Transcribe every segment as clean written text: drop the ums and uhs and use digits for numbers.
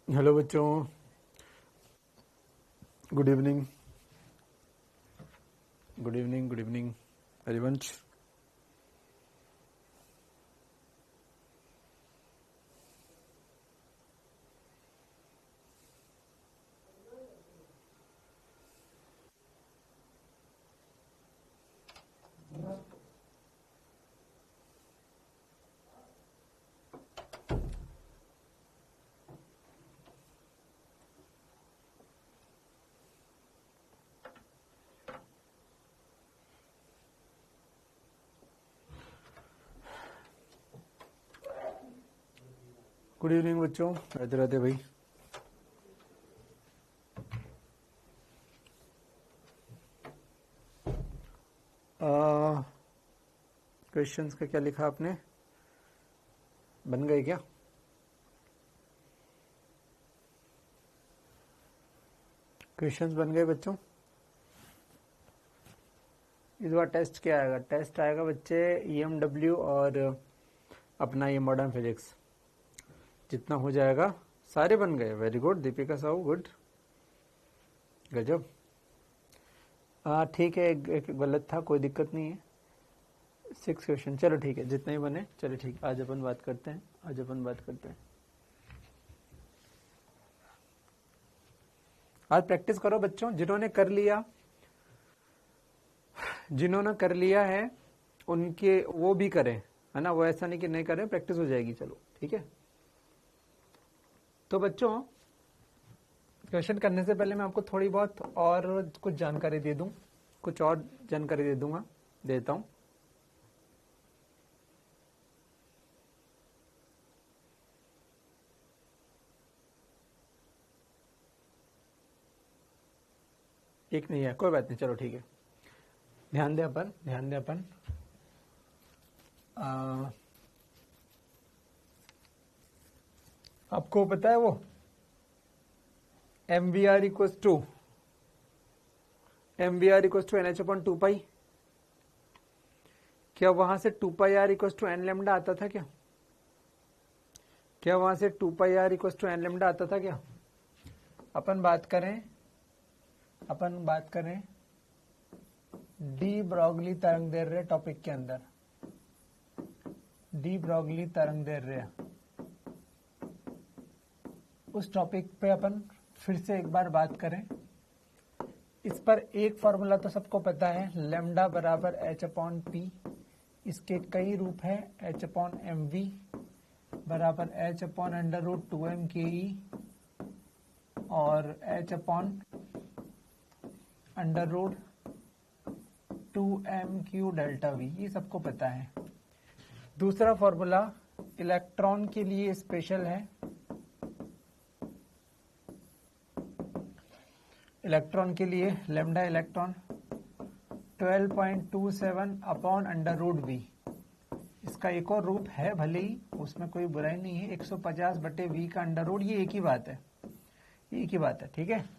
Hello बच्चों, good evening. Good evening, good evening Harivansh. Good evening बच्चों, राधे राधे भाई। क्वेश्चंस का क्या लिखा आपने? बन गए क्या? क्वेश्चंस बन गए बच्चों? इस बार टेस्ट क्या आएगा? टेस्ट आएगा बच्चे EMW और अपना ये मॉडर्न फिजिक्स। जितना हो जाएगा सारे बन गए। Very good Deepika Sahu, good, गजब। ठीक है, एक गलत था, कोई दिक्कत नहीं है। 6 क्वेश्चन, चलो ठीक है, जितने ही बने चलो ठीक। आज अपन बात करते हैं, आज प्रैक्टिस करो बच्चों। जिन्होंने कर लिया है उनके वो भी करें, है ना। वो ऐसा नहीं कि नहीं करें, प्रैक्टिस हो जाएगी। चलो ठीक है। तो बच्चों, क्वेश्चन करने से पहले मैं आपको थोड़ी बहुत और कुछ जानकारी दे दूं, कुछ और जानकारी दे दूंगा, देता हूं। एक नहीं है, कोई बात नहीं, चलो ठीक है। ध्यान दें अपन। आपको पता है वो MVR इक्वल्स टू NH/2 क्या वहां से 2πr equals to n lambda आता था क्या? वहां से 2πr equals to n lambda आता था क्या? अपन बात करें डी ब्रॉगली तरंग दैर्ध्य टॉपिक के अंदर। डी ब्रॉगली तरंग दैर्ध्य, उस टॉपिक पे अपन फिर से एक बार बात करें। इस पर एक फॉर्मूला तो सबको पता है, लैम्डा बराबर h/p। इसके कई रूप है, h/mv बराबर h/√2mke और h/√2mq डेल्टा v, ये सबको पता है। दूसरा फॉर्मूला इलेक्ट्रॉन के लिए स्पेशल है। इलेक्ट्रॉन के लिए लैम्डा इलेक्ट्रॉन 12.27/√v। इसका एक और रूप है, भले ही उसमें कोई बुराई नहीं है, 150/v का अंडर रूट। ये एक ही बात है, ठीक है।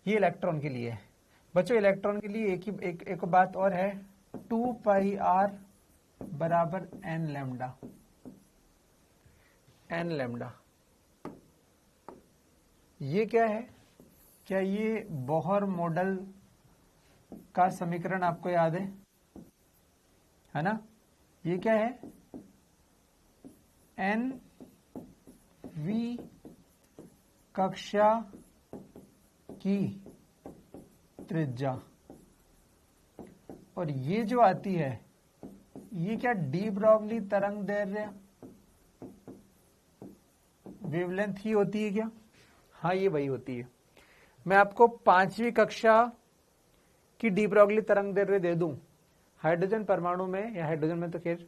ये इलेक्ट्रॉन के लिए है बच्चों। इलेक्ट्रॉन के लिए एक बात और है, 2πr बराबर n लैम्डा। ये क्या है? क्या ये बोहर मॉडल का समीकरण आपको याद है ना? ये क्या है? n v कक्षा की त्रिज्या, और ये जो आती है ये क्या? डी ब्रॉगली तरंग दैर्ध्य वेवलेंथ ही होती है क्या? हाँ, ये वही होती है। मैं आपको 5वीं कक्षा की डी ब्रॉगली तरंग दैर्ध्य दे दूं, हाइड्रोजन परमाणु में, या हाइड्रोजन में तो खैर,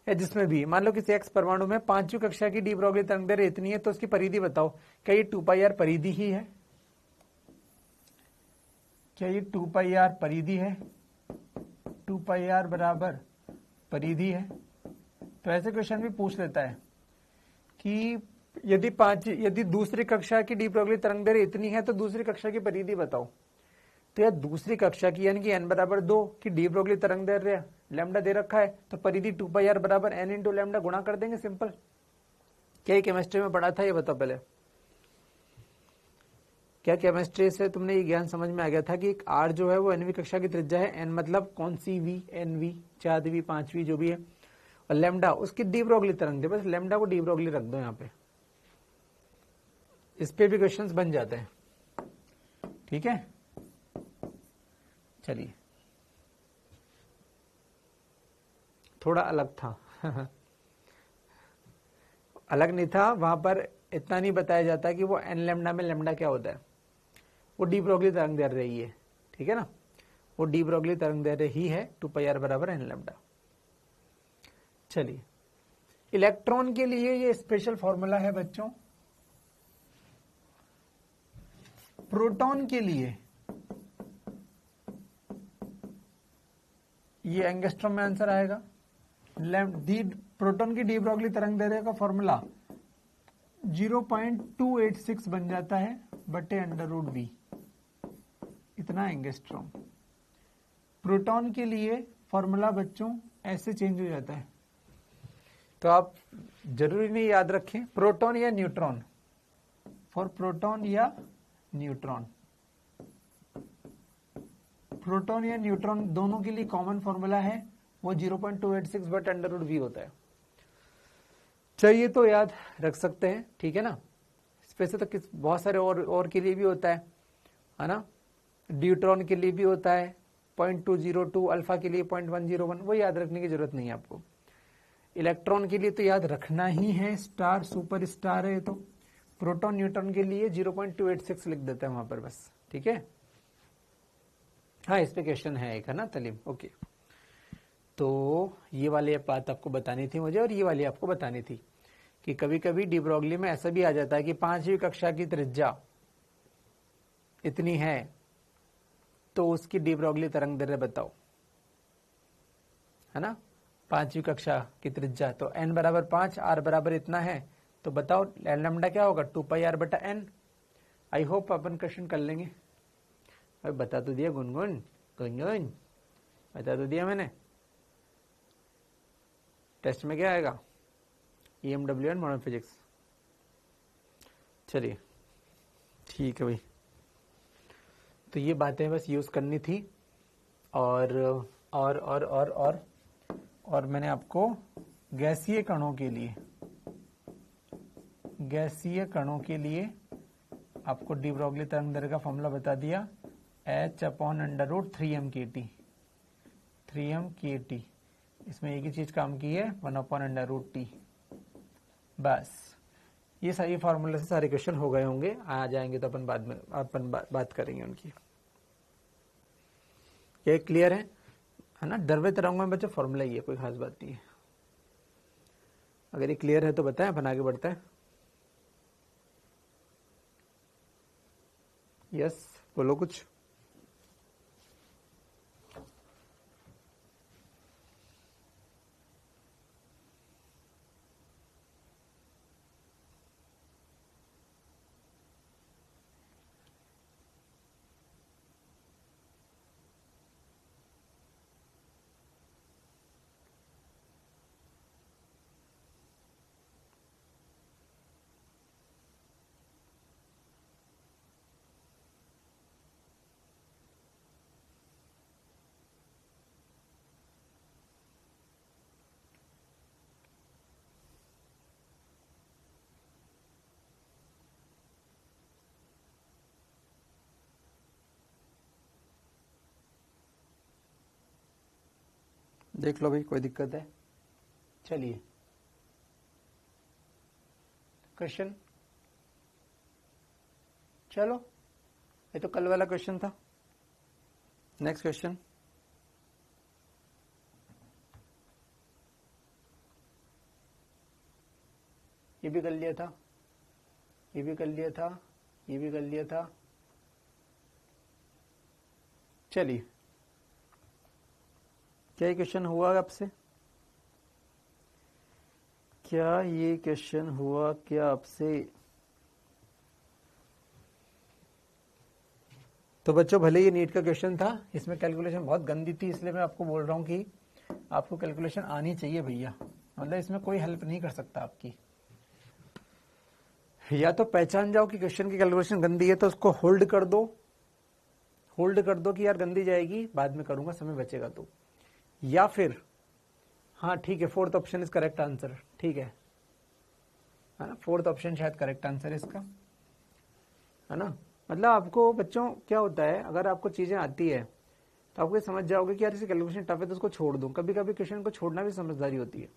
या जिसमें भी, मान लो किसी एक्स परमाणु में 5वीं कक्षा की डी ब्रॉगली तरंग दैर्ध्य इतनी है, तो उसकी परिधि बताओ। क्या ये 2πr परिधि ही है? क्या ये 2πr परिधि है? 2πr बराबर परिधि है? तो ऐसे क्वेश्चन भी पूछ लेता है कि यदि दूसरी कक्षा की डी ब्रॉगली तरंग दैर्ध्य इतनी है तो दूसरी कक्षा की परिधि बताओ। तो यार दूसरी कक्षा की, यानी कि n बराबर 2 की डी ब्रॉगली तरंग दैर्ध्य लैम्डा दे रखा है, तो परिधि 2πr बराबर n इंटू लैम्डा गुणा कर देंगे, सिंपल। क्या ये केमिस्ट्री में पढ़ा था? ये बताओ पहले। क्या केमिस्ट्री से तुमने ये ज्ञान समझ में आ गया था कि एक आर जो है वो nवीं कक्षा की त्रिज्या है, एन मतलब कौन सी वी, एनवी, 4वीं 5वीं जो भी है, और लेमडा उसकी डी ब्रोगली तरंग दे, बस लेमडा को डी ब्रोगली रख दो यहाँ पे, इस पे भी क्वेश्चंस बन जाते हैं। ठीक है, चलिए थोड़ा अलग था अलग नहीं था, वहां पर इतना नहीं बताया जाता कि वो एन लेमडा में लेमडा क्या होता है, वो डी ब्रोगली तरंग दे रही है। ठीक है ना, वो डी ब्रोगली तरंग दे रही है 2πr बराबर एन लेमडा। चलिए, इलेक्ट्रॉन के लिए ये स्पेशल फॉर्मूला है बच्चों, प्रोटॉन के लिए ये एंगस्ट्रॉम में आंसर आएगा। प्रोटॉन की डी ब्रोगली तरंग दैर्ध्य का फॉर्मूला 0.286 बन जाता है बटे √v, इतना एंगस्ट्रॉम। प्रोटॉन के लिए फॉर्मूला बच्चों ऐसे चेंज हो जाता है, तो आप जरूरी नहीं याद रखें प्रोटॉन या न्यूट्रॉन, फॉर प्रोटॉन या न्यूट्रॉन, प्रोटॉन या न्यूट्रॉन दोनों के लिए कॉमन फॉर्मूला है, वो 0.286 बट √v होता है। चाहिए तो याद रख सकते हैं, ठीक है ना। स्पेशल तो बहुत सारे और के लिए भी होता है ना, ड्यूट्रॉन के लिए भी होता है 0.202, अल्फा के लिए 0.101, वो याद रखने की जरूरत नहीं है आपको। इलेक्ट्रॉन के लिए तो याद रखना ही है, स्टार सुपर स्टार है, तो प्रोटॉन न्यूट्रॉन के लिए 0.286 लिख देते हैं वहां पर बस। ठीक है, हाँ इस पे क्वेश्चन है एक, है ना तलीम, ओके। तो ये वाली बात आपको बतानी थी मुझे, और ये वाली आपको बतानी थी कि कभी कभी डी ब्रोगली में ऐसा भी आ जाता है कि 5वीं कक्षा की त्रिज्या इतनी है, तो उसकी डी ब्रोगली तरंग दैर्ध्य बताओ, है ना। 5वीं कक्षा की त्रिज्या तो n बराबर 5, r बराबर इतना है, तो बताओ लैम्डा क्या होगा 2πr बटा n। I hope upon question कर लेंगे। अभी बता तो दिया गुनगुन, गुनगुन बता तो दिया मैंने। टेस्ट में क्या आएगा, EMW एंड मॉडर्न फिजिक्स। चलिए ठीक है भाई, तो ये बातें बस यूज करनी थी, और मैंने आपको गैसीय कणों के लिए आपको डी ब्रोगली तरंग दैर्ध्य का फॉर्मूला बता दिया, h/√3m/kT, 3m/kT। इसमें एक ही चीज काम की है, 1/√T। बस ये सारी फॉर्मूले से सारे क्वेश्चन हो गए होंगे, आ जाएंगे तो अपन बात करेंगे उनकी। ये क्लियर है ना। द्रव्य तरंगों में बच्चों फॉर्मूला ही है, कोई खास बात नहीं है। अगर ये क्लियर है तो बताएं, अपन आगे बढ़ते हैं। यस बोलो कुछ। देख लो भाई, कोई दिक्कत है। चलिए क्वेश्चन, चलो ये तो कल वाला क्वेश्चन था। नेक्स्ट क्वेश्चन, ये भी कर लिया था, ये भी कर लिया था, ये भी कर लिया था। चलिए, क्या ये क्वेश्चन हुआ आपसे? क्या ये क्वेश्चन हुआ क्या आपसे? तो बच्चों भले ये नीट का क्वेश्चन था, इसमें कैलकुलेशन बहुत गंदी थी, इसलिए मैं आपको बोल रहा हूं कि आपको कैलकुलेशन आनी चाहिए भैया, मतलब इसमें कोई हेल्प नहीं कर सकता आपकी। या तो पहचान जाओ कि क्वेश्चन की कैलकुलेशन गंदी है तो उसको होल्ड कर दो कि यार गंदी जाएगी, बाद में करूंगा, समय बचेगा तो। या फिर हाँ ठीक है, fourth option is correct answer, ठीक है ना, फोर्थ ऑप्शन शायद करेक्ट आंसर है इसका, है ना। मतलब आपको बच्चों क्या होता है, अगर आपको चीजें आती है तो आपको समझ जाओगे कि यार इसे कैलकुलेशन टफ है तो उसको छोड़ दूं। कभी कभी क्वेश्चन को छोड़ना भी समझदारी होती है।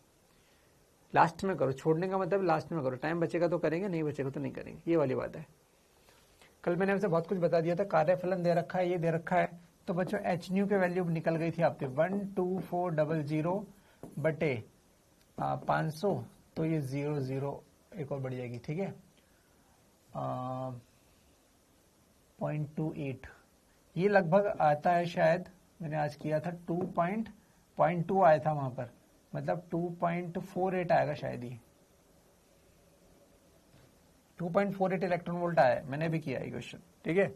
लास्ट में करो, छोड़ने का मतलब लास्ट में करो, टाइम बचेगा तो करेंगे, नहीं बचेगा तो नहीं करेंगे, ये वाली बात है। कल मैंने आपसे बहुत कुछ बता दिया था, कार्यफलन दे रखा है, ये दे रखा है, तो बच्चों एच न्यू के वैल्यू निकल गई थी आपके 12400 बटे 500, तो ये 00 एक और बढ़ जाएगी, ठीक है 0.28, ये लगभग आता है शायद, मैंने आज किया था 2.2 आया था वहां पर, मतलब 2.48 आएगा शायद, ये 2.48 इलेक्ट्रॉन वोल्ट आया है, मैंने भी किया ये क्वेश्चन, ठीक है।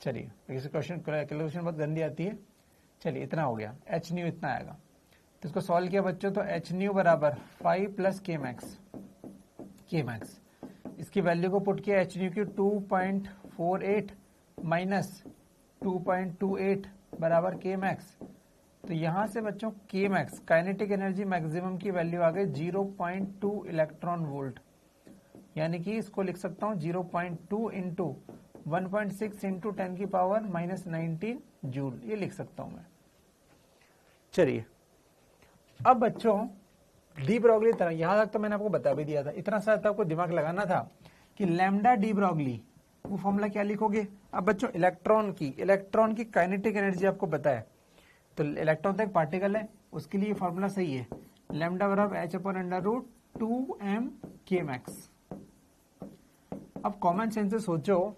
चलिए इस क्वेश्चन कैलकुलेशन बहुत गंदी आती है। चलिए इतना हो गया, एच न्यू इतना आएगा, तो इसको सॉल्व किया बच्चों, तो एच न्यू बराबर 5 प्लस के मैक्स, इसकी वैल्यू को पुट किया एच न्यू की 2.48 माइनस 2.28 बराबर के मैक्स, तो यहां से बच्चों के मैक्स काइनेटिक एनर्जी मैक्सिमम की वैल्यू आ गई 0.2 इलेक्ट्रॉन वोल्ट, यानी कि इसको लिख सकता हूं 0.2 इंटू 1.6 इंटू 10 की पावर माइनस 19 जूल, ये लिख सकता हूं मैं। चलिए अब बच्चों डी ब्रॉगली तरह, यहां तक तो मैंने आपको बता भी दिया था, इतना सा तो आपको दिमाग लगाना था कि लैम्डा डी ब्रॉगली, वो फॉर्मूला क्या लिखोगे। अब बच्चों इलेक्ट्रॉन की काइनेटिक एनर्जी आपको पता है, तो इलेक्ट्रॉन तो एक पार्टिकल है, उसके लिए फॉर्मूला सही है, लैम्डा बराबर H upon under root 2m के मैक्स। अब कॉमन सेंस से सोचो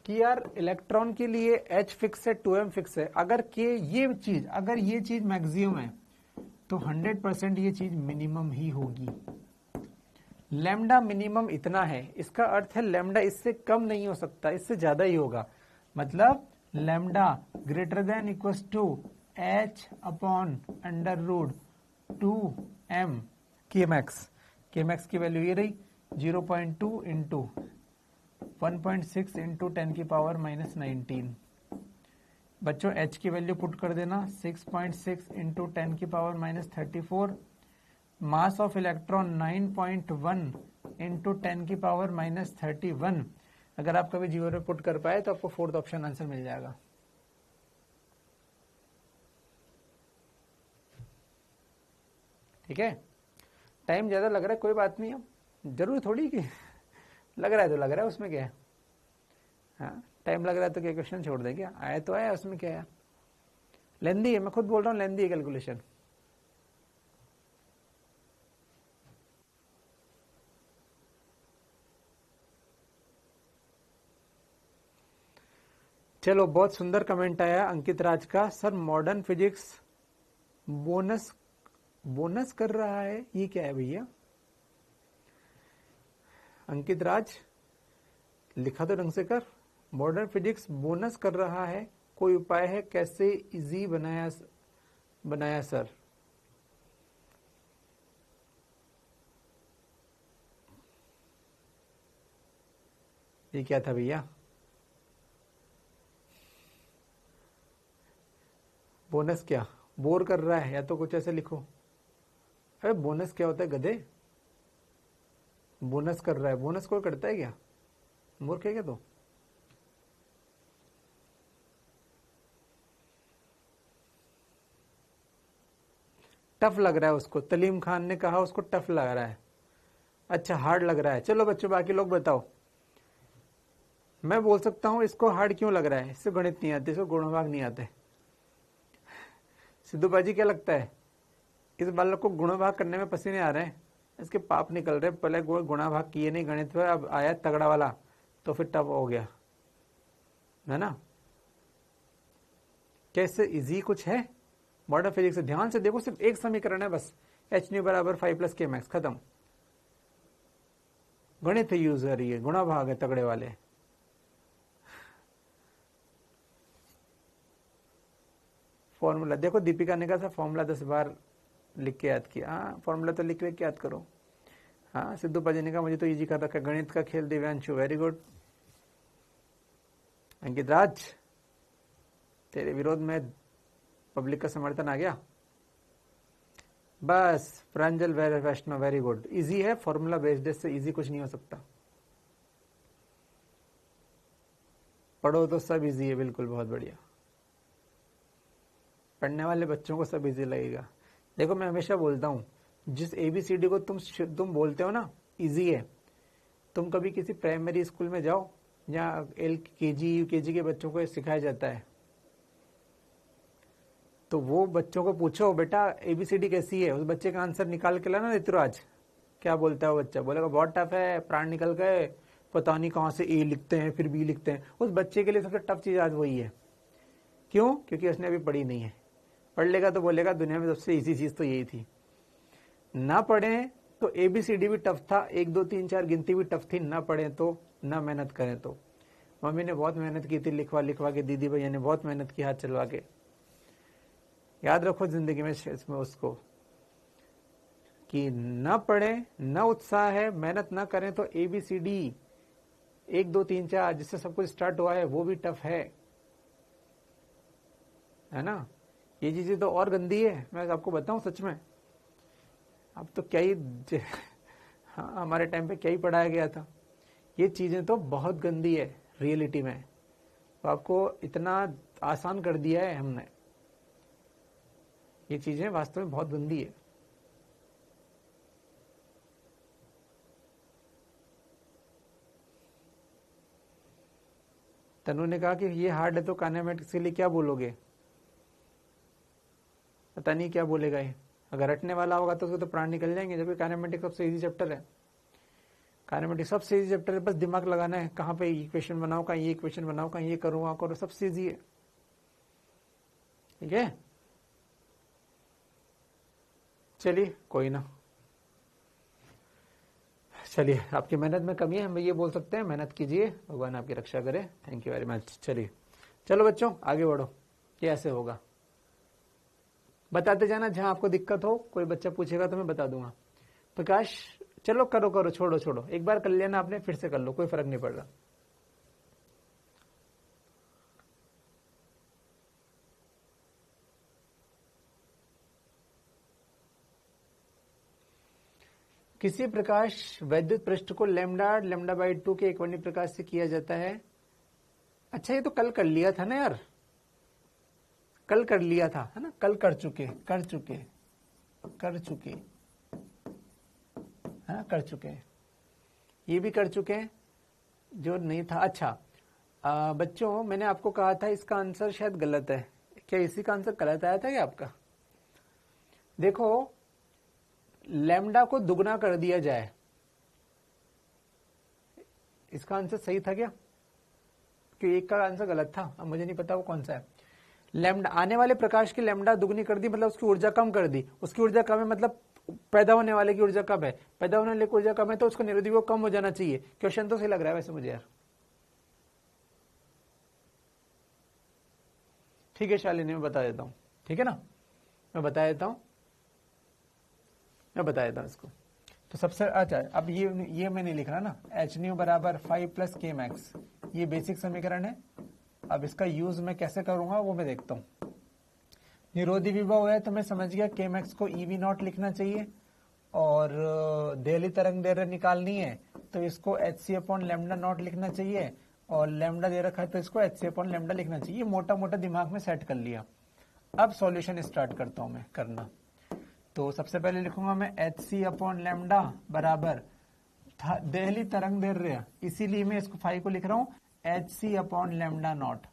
कि यार इलेक्ट्रॉन के लिए h फिक्स है, 2m फिक्स है, अगर ये चीज मैक्सिमम है तो 100% ये चीज मिनिमम ही होगी। लैम्डा मिनिमम इतना है, इसका अर्थ है लैम्डा इससे कम नहीं हो सकता, इससे ज्यादा ही होगा, मतलब lambda greater than equals to h upon under root 2m के मैक्स की वैल्यू ये रही 0.2 इंटू 1.6 इंटू 10 की पावर माइनस 19। बच्चों h की वैल्यू पुट कर देना 6.6 इंटू 10 की power minus 34, mass of electron 9.1 into 10 की पावर माइनस 31। अगर आप कभी जीरो में पुट कर पाए तो आपको फोर्थ ऑप्शन आंसर मिल जाएगा। ठीक है, टाइम ज्यादा लग रहा है, कोई बात नहीं, अब जरूरी थोड़ी कि लग रहा है तो लग रहा है, उसमें क्या है। हाँ टाइम लग रहा है तो क्या क्वेश्चन छोड़ दें क्या, आया तो आया, उसमें क्या है। लेंदी है, मैं खुद बोल रहा हूँ लेंदी है कैलकुलेशन। चलो बहुत सुंदर कमेंट आया अंकित राज का, सर मॉडर्न फिजिक्स बोनस कर रहा है, ये क्या है भैया। अंकित राज लिखा तो ढंग से कर, मॉडर्न फिजिक्स बोनस कर रहा है, कोई उपाय है कैसे इजी बनाया सर। ये क्या था भैया, बोनस क्या, बोर कर रहा है या तो कुछ ऐसे लिखो। अरे बोनस क्या होता है गधे, बोनस कर रहा है, बोनस कोई करता है क्या, मूर्ख है क्या तो। टफ लग रहा है उसको, तलीम खान ने कहा उसको टफ लग रहा है, अच्छा हार्ड लग रहा है। चलो बच्चों बाकी लोग बताओ, मैं बोल सकता हूं इसको हार्ड क्यों लग रहा है, इससे गणित नहीं आते, इसको गुणभाग नहीं आते। सिद्धू बाजी क्या लगता है, इस बालक को गुणभाग करने में पसीने आ रहे हैं, इसके पाप निकल रहे, पहले गुणा भाग किए नहीं गणित में, अब आया तगड़ा वाला तो फिर टफ हो गया, है ना। कैसे इजी कुछ है मॉडर्न फिजिक्स से, ध्यान से देखो, सिर्फ एक समीकरण है बस, एच न्यू बराबर 5 प्लस के मैक्स, खत्म। गणित यूज कर रही है, गुणा भाग है तगड़े वाले। फॉर्मूला देखो, दीपिका ने कहा था फॉर्मूला 10 बार लिख के याद किया, हाँ फॉर्मूला तो लिख के याद करो। हाँ सिद्धू पाजी ने कहा मुझे तो इजी कर रखा है गणित का खेल। Divyanshu very good. अंकित राज तेरे विरोध में पब्लिक का समर्थन आ गया। बस Pranjal Vaishnav very good. Easy है, फॉर्मूला बेस्ड से इजी कुछ नहीं हो सकता। पढ़ो तो सब इजी है, बिल्कुल बहुत बढ़िया। पढ़ने वाले बच्चों को सब इजी लगेगा। देखो मैं हमेशा बोलता हूं जिस ABCD को तुम बोलते हो ना इजी है, तुम कभी किसी प्राइमरी स्कूल में जाओ जहाँ LKG UKG के बच्चों को सिखाया जाता है, तो वो बच्चों को पूछो बेटा ABCD कैसी है, उस बच्चे का आंसर निकाल के लाना ऋतुराज। क्या बोलता है वो बच्चा? बोलेगा बहुत टफ है, प्राण निकल गए, पता नहीं कहाँ से A लिखते हैं फिर B लिखते हैं। उस बच्चे के लिए सबसे टफ चीज आज वही है। क्यों? क्योंकि उसने अभी पढ़ी नहीं है। पढ़ लेगा तो बोलेगा दुनिया में सबसे इजी चीज तो यही थी। ना पढ़े तो ABCD भी टफ था, 1 2 3 4 गिनती भी टफ थी। ना पढ़े तो, ना मेहनत करें तो। मम्मी ने बहुत मेहनत की थी लिखवा लिखवा के, दीदी भैया ने बहुत मेहनत की हाथ चलवा के। याद रखो जिंदगी में इसमें उसको कि न पढ़े, न उत्साह है, मेहनत ना करें तो ABCD 1 2 3 4 जिससे सब कुछ स्टार्ट हुआ है वो भी टफ है ना। ये चीजें तो और गंदी है, मैं आपको बताऊं सच में। अब तो क्या ही हाँ, हमारे टाइम पे क्या ही पढ़ाया गया था। ये चीजें तो बहुत गंदी है रियलिटी में। तो आपको इतना आसान कर दिया है हमने। ये चीजें वास्तव में बहुत गंदी है। तनु ने कहा कि ये हार्ड है तो काइनेमेटिक्स के लिए क्या बोलोगे? पता नहीं क्या बोलेगा ये। अगर रटने वाला होगा तो उसको तो प्राण निकल जाएंगे, जबकि काइनेमेटिक्स सबसे इजी चैप्टर है। काइनेमेटिक्स सबसे इजी चैप्टर है, बस दिमाग लगाना है कहाँ पे इक्वेशन बनाओ, कहीं ये इक्वेशन बनाओ, कहीं ये करो वहां करो, सबसे इजी है। ठीक है, चलिए कोई ना। चलिए आपकी मेहनत में कमी है, हम ये बोल सकते हैं, मेहनत कीजिए, भगवान आपकी रक्षा करे। Thank you very much. चलिए चलो बच्चों आगे बढ़ो। ये ऐसे होगा, बताते जाना जहां आपको दिक्कत हो। कोई बच्चा पूछेगा तो मैं बता दूंगा। प्रकाश चलो करो करो, छोड़ो छोड़ो, एक बार कर लेना आपने, फिर से कर लो, कोई फर्क नहीं पड़ रहा। किसी प्रकाश वैद्युत पृष्ठ को λ/2 के एकवर्णी प्रकाश से किया जाता है। अच्छा ये तो कल कर लिया था ना यार, कल कर लिया था है ना, कल कर चुके है, कर चुके, ये भी कर चुके हैं जो नहीं था। अच्छा बच्चों मैंने आपको कहा था इसका आंसर शायद गलत है। क्या इसी का आंसर गलत आया था क्या आपका? देखो लैम्डा को दुगना कर दिया जाए, इसका आंसर सही था क्या? कि एक का आंसर गलत था, अब मुझे नहीं पता वो कौन सा है। लैम्डा आने वाले प्रकाश की लैम्डा दुगनी कर दी, मतलब उसकी ऊर्जा कम कर दी। उसकी ऊर्जा कम है मतलब पैदा होने वाले की ऊर्जा कम है, पैदा होने वाले की ऊर्जा कम है तो उसका निरोधी वो कम हो जाना चाहिए। क्वेश्चन तो सही लग रहा है वैसे मुझे यार। ठीक है शालिनी मैं बता देता हूं, ठीक है ना, मैं बता देता हूं इसको। तो सबसे अच्छा अब ये मैं नहीं लिख रहा ना, HNu बराबर 5 + Kmax, ये बेसिक समीकरण है। अब इसका यूज मैं कैसे करूंगा वो मैं देखता हूं। निरोधी विभव है तो मैं समझ गया Kmax को EV0 लिखना चाहिए, और देहली तरंग दैर्घ्य निकालनी है तो इसको hc/λ0 लिखना चाहिए, और लैम्डा दे रखा है तो इसको hc/λ लिखना चाहिए। मोटा मोटा दिमाग में सेट कर लिया। अब सॉल्यूशन स्टार्ट करता हूं मैं करना। तो सबसे पहले लिखूंगा मैं hc/λ बराबर देहली तरंग दैर्घ्य, इसीलिए मैं इसको 5 को लिख रहा हूं hc/λ0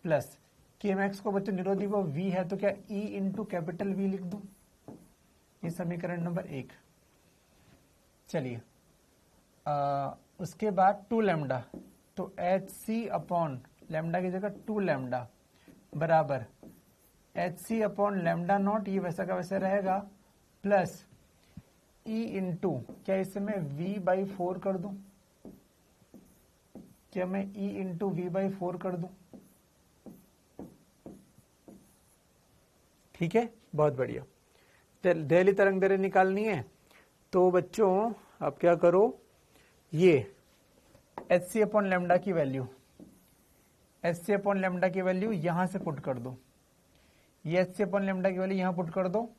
प्लस Kmax को बच्चों निरोधी वो V है तो क्या E × कैपिटल V लिख दूं। ये समीकरण नंबर 1। चलिए उसके बाद 2λ, तो hc/λ की जगह 2λ बराबर hc/λ0, ये वैसा का वैसा रहेगा, प्लस E × क्या इसे मैं V/4 कर दूं, क्या मैं E × V/4 कर दूं। ठीक है बहुत बढ़िया। देहली तरंग दैर्घ्य निकालनी है तो बच्चों अब क्या करो, ये एच सी अपॉन लेमडा की value, h c upon lambda की वैल्यू यहां से पुट कर दो, ये एच सी अपॉन लेमडा की वैल्यू यहां पुट कर दो,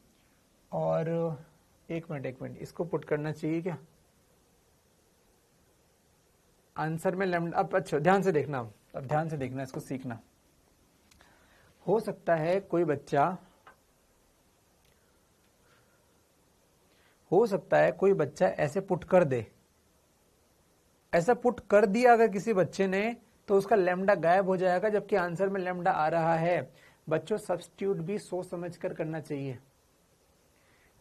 और एक मिनट इसको पुट करना चाहिए क्या आंसर में लेमडा। अब अच्छा ध्यान से देखना, अब ध्यान से देखना, इसको सीखना। हो सकता है कोई बच्चा, हो सकता है कोई बच्चा ऐसे पुट कर दे, ऐसा पुट कर दिया अगर किसी बच्चे ने, तो उसका लेमडा गायब हो जाएगा, जबकि आंसर में लेमडा आ रहा है। बच्चों सब्स्टिट्यूट भी सोच समझ कर करना चाहिए,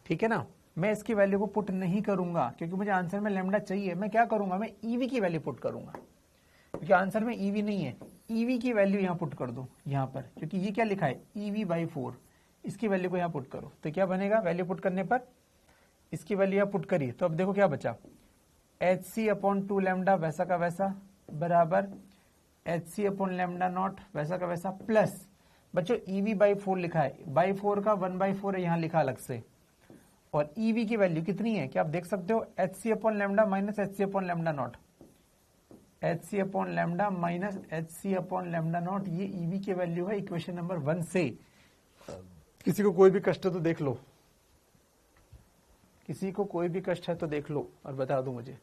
ठीक है ना। मैं इसकी वैल्यू को पुट नहीं करूंगा क्योंकि मुझे आंसर में लेमडा चाहिए। मैं क्या करूंगा, मैं ईवी की वैल्यू पुट करूंगा, क्योंकि आंसर में ईवी नहीं है। ईवी की वैल्यू यहां पुट कर दो, यहां पर, क्योंकि ये क्या लिखा है EV/4, इसकी वैल्यू को यहां पुट करो। तो क्या बनेगा, वैल्यू पुट करने पर इसकी वैल्यू यहां पुट करी, तो अब देखो क्या बचा, एच सी अपॉन 2 लेमडा वैसा का वैसा बराबर h c upon lambda nought वैसा का वैसा, प्लस बच्चों EV/4 लिखा है, बाई 4 का 1/4 है यहां लिखा अलग से, और EV की वैल्यू कितनी है, क्या आप देख सकते हो, h c upon lambda minus h c upon lambda nought, h c upon lambda minus h c upon lambda nought, ये EV की वैल्यू है इक्वेशन नंबर 1 से। किसी को कोई भी कष्ट है तो देख लो, किसी को कोई भी कष्ट है तो देख लो और बता दो मुझे।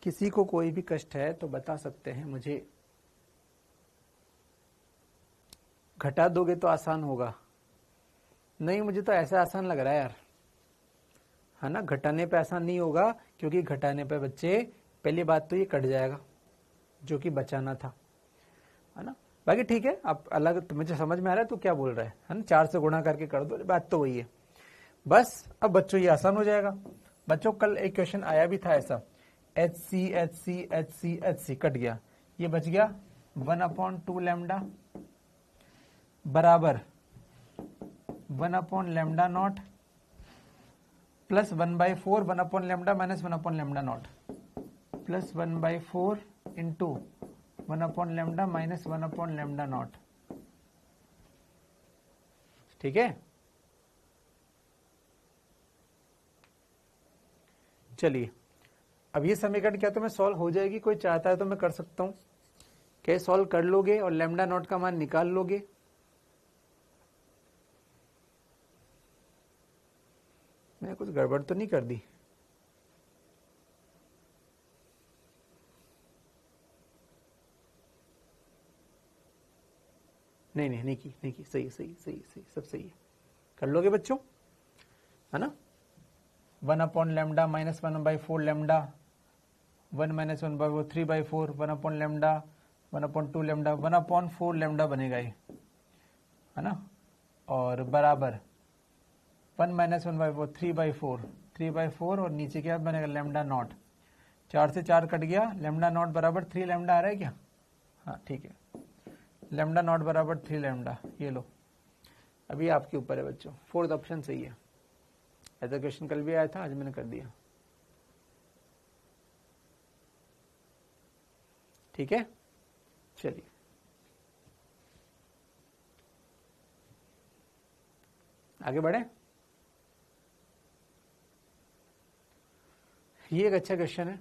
किसी को कोई भी कष्ट है तो बता सकते हैं मुझे। घटा दोगे तो आसान होगा, नहीं मुझे तो ऐसा आसान लग रहा है यार, है ना। घटाने पे आसान नहीं होगा, क्योंकि घटाने पे बच्चे पहली बात तो ये कट जाएगा जो कि बचाना था, है ना। बाकी ठीक है, आप अलग, तो मुझे समझ में आ रहा है तो क्या बोल रहा है ना, 4 से गुणा करके कर दो, बात तो वही है बस। अब बच्चों ये आसान हो जाएगा। बच्चों कल एक क्वेश्चन आया भी था ऐसा, h c h c h c h c cut गया, ये बच गया 1/2 लेमडा बराबर 1 lambda nought plus 1/4 1 lambda minus 1 lambda nought plus 1/4 into 1 lambda minus 1 lambda nought, ठीक है। चलिए अब ये समीकरण क्या तुम्हें सॉल्व हो जाएगी, कोई चाहता है तो मैं कर सकता हूं, क्या सॉल्व कर लोगे और लेमडा नॉट का मान निकाल लोगे। मैंने कुछ गड़बड़ तो नहीं कर दी, नहीं की, सही सब सही है, कर लोगे बच्चों, है ना। 1 lambda minus 1/4 lambda 1 minus 1/4 3/4 1 lambda 1/2 lambda 1/4 lambda बनेगा ये, है ना, और बराबर 1 माइनस 1/4 3/4 और नीचे क्या बनेगा लेमडा नॉट, 4 से 4 कट गया, लेमडा नॉट बराबर 3 लेमडा आ रहा है क्या, हाँ ठीक है, लेमडा नॉट बराबर 3 लेमडा, ये लो। अभी आपके ऊपर है बच्चों, 4th ऑप्शन सही है। ऐसा क्वेश्चन कल भी आया था, आज मैंने कर दिया, ठीक है। चलिए आगे बढ़े। ये एक अच्छा क्वेश्चन है,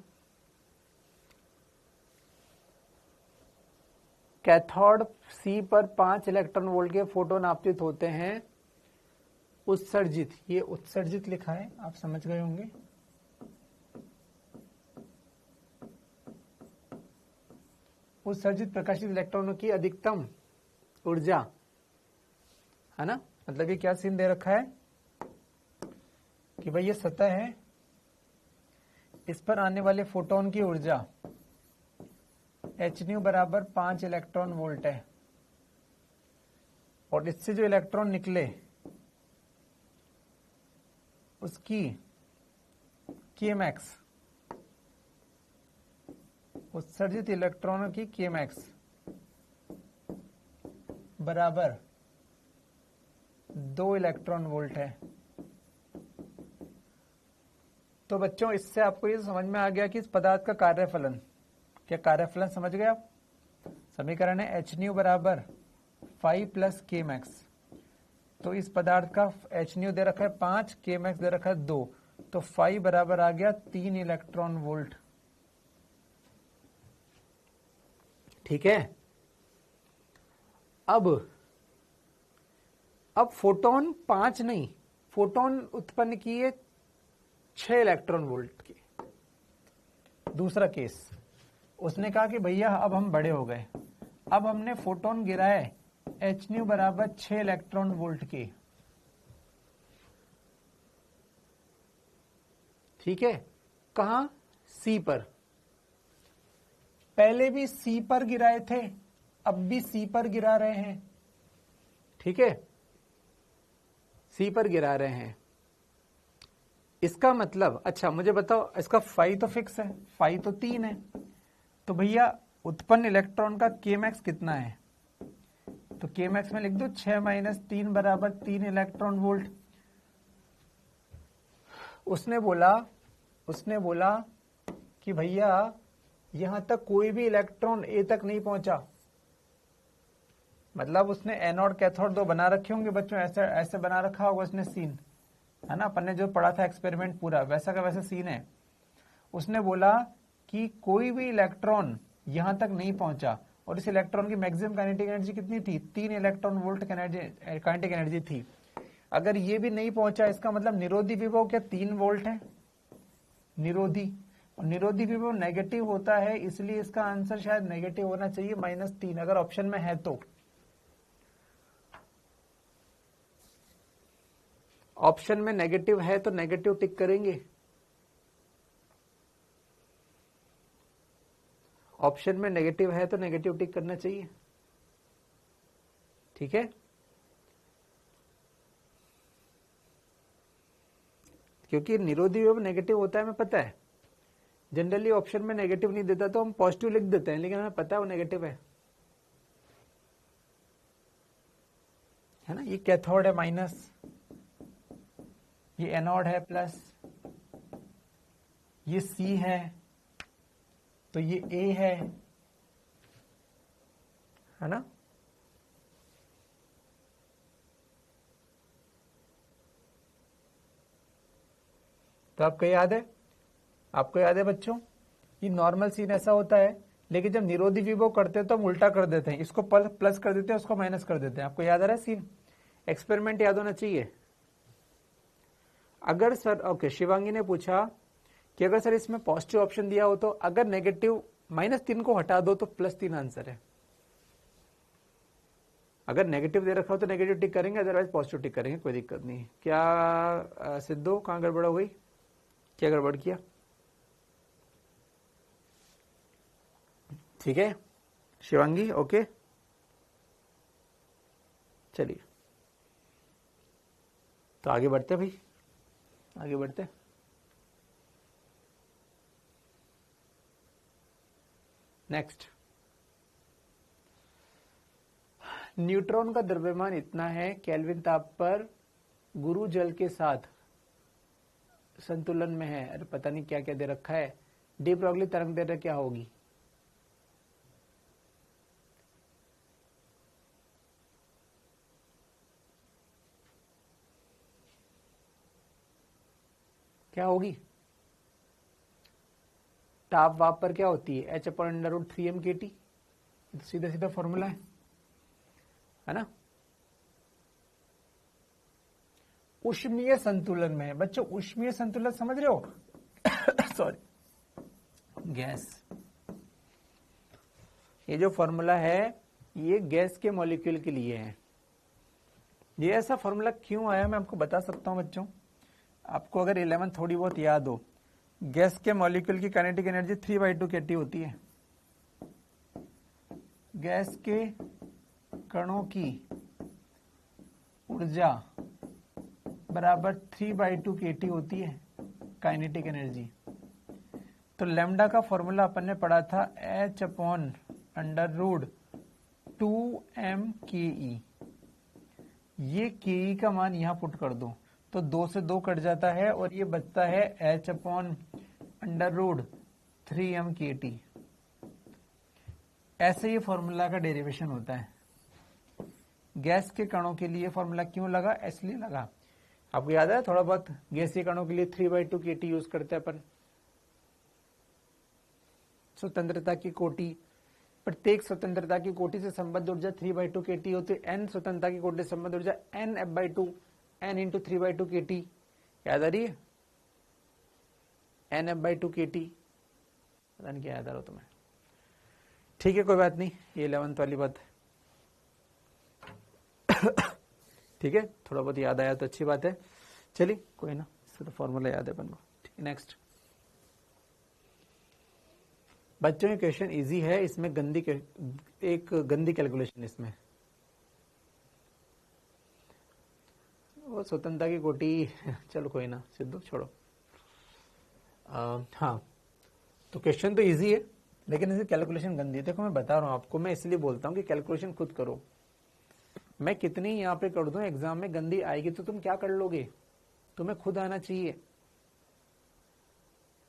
कैथोड सी पर 5 इलेक्ट्रॉन वोल्ट के फोटोन आपतित होते हैं, उत्सर्जित, ये उत्सर्जित लिखा है, आप समझ गए होंगे। उत्सर्जित प्रकाशित इलेक्ट्रॉनों की अधिकतम ऊर्जा, है ना, मतलब ये क्या सीन दे रखा है कि भाई ये सतह है, इस पर आने वाले फोटोन की ऊर्जा hν बराबर 5 इलेक्ट्रॉन वोल्ट है, और इससे जो इलेक्ट्रॉन निकले उसकी kmax, उत्सर्जित इलेक्ट्रॉनों की kmax बराबर 2 इलेक्ट्रॉन वोल्ट है। तो बच्चों इससे आपको ये समझ में आ गया कि इस पदार्थ का कार्यफलन, क्या कार्यफलन समझ गए आप? समीकरण है एच न्यू बराबर 5 प्लस के मैक्स। तो इस पदार्थ का एच न्यू दे रखा है 5, के मैक्स दे रखा है 2, तो 5 बराबर आ गया 3 इलेक्ट्रॉन वोल्ट। ठीक है। अब फोटोन 5 नहीं, फोटोन उत्पन्न किए 6 इलेक्ट्रॉन वोल्ट के। दूसरा केस, उसने कहा कि भैया अब हम बड़े हो गए, अब हमने फोटोन गिराए एच न्यू बराबर 6 इलेक्ट्रॉन वोल्ट के। ठीक है, कहां? सी पर। पहले भी सी पर गिराए थे, अब भी सी पर गिरा रहे हैं। ठीक है, सी पर गिरा रहे हैं। इसका मतलब, अच्छा मुझे बताओ, इसका फाई तो फिक्स है, फाई तो 3 है, तो भैया उत्पन्न इलेक्ट्रॉन का के मैक्स कितना है? तो के मैक्स में लिख दो 6 माइनस 3 बराबर 3 इलेक्ट्रॉन वोल्ट। उसने बोला कि भैया यहां तक कोई भी इलेक्ट्रॉन ए तक नहीं पहुंचा। मतलब उसने एनोड कैथोड 2 बना रखे होंगे बच्चों, ऐसे बना रखा होगा उसने सीन, है ना, अपन ने जो पढ़ा था एक्सपेरिमेंट पूरा वैसा का वैसा सीन है। उसने बोला कि कोई भी इलेक्ट्रॉन यहां तक नहीं पहुंचा, और इस इलेक्ट्रॉन की मैक्सिमम काइनेटिक एनर्जी कितनी थी? 3 इलेक्ट्रॉन वोल्ट काइनेटिक एनर्जी थी। अगर ये भी नहीं पहुंचा, इसका मतलब निरोधी विभव क्या 3 वोल्ट है? निरोधी, और निरोधी विभव नेगेटिव होता है, इसलिए इसका आंसर शायद नेगेटिव होना चाहिए, -3 अगर ऑप्शन में है तो। ऑप्शन में नेगेटिव है तो नेगेटिव टिक करेंगे। ऑप्शन में नेगेटिव है तो नेगेटिव टिक करना चाहिए। ठीक है, क्योंकि निरोधी विभव नेगेटिव होता है, हमें पता है। जनरली ऑप्शन में नेगेटिव नहीं देता तो हम पॉजिटिव लिख देते हैं, लेकिन हमें पता है वो नेगेटिव है ना। ये कैथोड है माइनस, ये एनोड है प्लस, ये सी है, तो ये ए है ना। तो आपको याद है बच्चों, ये नॉर्मल सीन ऐसा होता है, लेकिन जब निरोधी विभव करते हैं तो हम उल्टा कर देते हैं, इसको प्लस कर देते हैं, उसको माइनस कर देते हैं। आपको याद आ रहा है सीन? एक्सपेरिमेंट याद होना चाहिए। अगर सर, ओके, शिवांगी ने पूछा कि अगर सर इसमें पॉजिटिव ऑप्शन दिया हो तो अगर नेगेटिव -3 को हटा दो तो +3 आंसर है। अगर नेगेटिव दे रखा हो तो नेगेटिव टिक करेंगे, अदरवाइज पॉजिटिव टिक करेंगे, कोई दिक्कत नहीं। क्या सिद्धू, कहां गड़बड़ हो गई? क्या गड़बड़ किया? ठीक है शिवांगी, ओके, चलिए तो आगे बढ़ते भाई, आगे बढ़ते। नेक्स्ट, न्यूट्रॉन का द्रव्यमान इतना है, केल्विन ताप पर गुरु जल के साथ संतुलन में है। अरे पता नहीं क्या क्या दे रखा है। डी ब्रॉगली तरंग दैर्घ्य क्या होगी? क्या होगी? ताप वाप पर क्या होती है? H/√3m/kT, सीधा सीधा फॉर्मूला है ना। ऊष्मीय संतुलन में है बच्चों, ऊष्मीय संतुलन समझ रहे हो? सॉरी, गैस, ये जो फॉर्मूला है ये गैस के मॉलिक्यूल के लिए है। ये ऐसा फॉर्मूला क्यों आया मैं आपको बता सकता हूं बच्चों। आपको अगर 11 थोड़ी बहुत याद हो, गैस के मॉलिक्यूल की काइनेटिक एनर्जी 3/2 kT होती है। गैस के कणों की ऊर्जा बराबर 3/2 kT होती है काइनेटिक एनर्जी। तो लैम्डा का फॉर्मूला अपन ने पढ़ा था H/√2mke। ये ke का मान यहां पुट कर दो तो तो 2 से 2 कट जाता है और ये बचता है h upon under root 3m KT। ऐसे ये फॉर्मूला का डेरिवेशन होता है। गैस के कणों के लिए फॉर्मूला क्यों लगा, इसलिए लगा। आपको याद है थोड़ा बहुत, गैसीय कणों के लिए 3/2 KT यूज करते हैं अपन। स्वतंत्रता की कोटि, प्रत्येक स्वतंत्रता की कोटि से संबद्ध ऊर्जा 3/2 KT होती है। n स्वतंत्रता की कोटि से संबद्ध ऊर्जा n/2 n इंटू 3/2 KT। याद आ रही है, n/2 KT। पता नहीं क्या याद आ रहा हो तुम्हें। ठीक है, कोई बात नहीं, ये 11th वाली बात है। ठीक है, थोड़ा बहुत याद आया तो अच्छी बात है। चलिए कोई ना, सिर्फ फॉर्मूला याद है अपन को। ठीक है, नेक्स्ट। बच्चों ये क्वेश्चन इजी है, इसमें एक गंदी कैलकुलेशन इसमें। वो स्वतंत्रता की कोटि, चलो कोई ना, सिद्धू छोड़ो। हाँ, तो क्वेश्चन तो इजी है लेकिन इसकी कैलकुलेशन गंदी है। देखो मैं बता रहा हूं आपको, मैं इसलिए बोलता हूं कि कैलकुलेशन खुद करो। मैं कितनी यहाँ पे कर दूं, एग्जाम में गंदी आएगी तो तुम क्या कर लोगे, तुम्हें खुद आना चाहिए,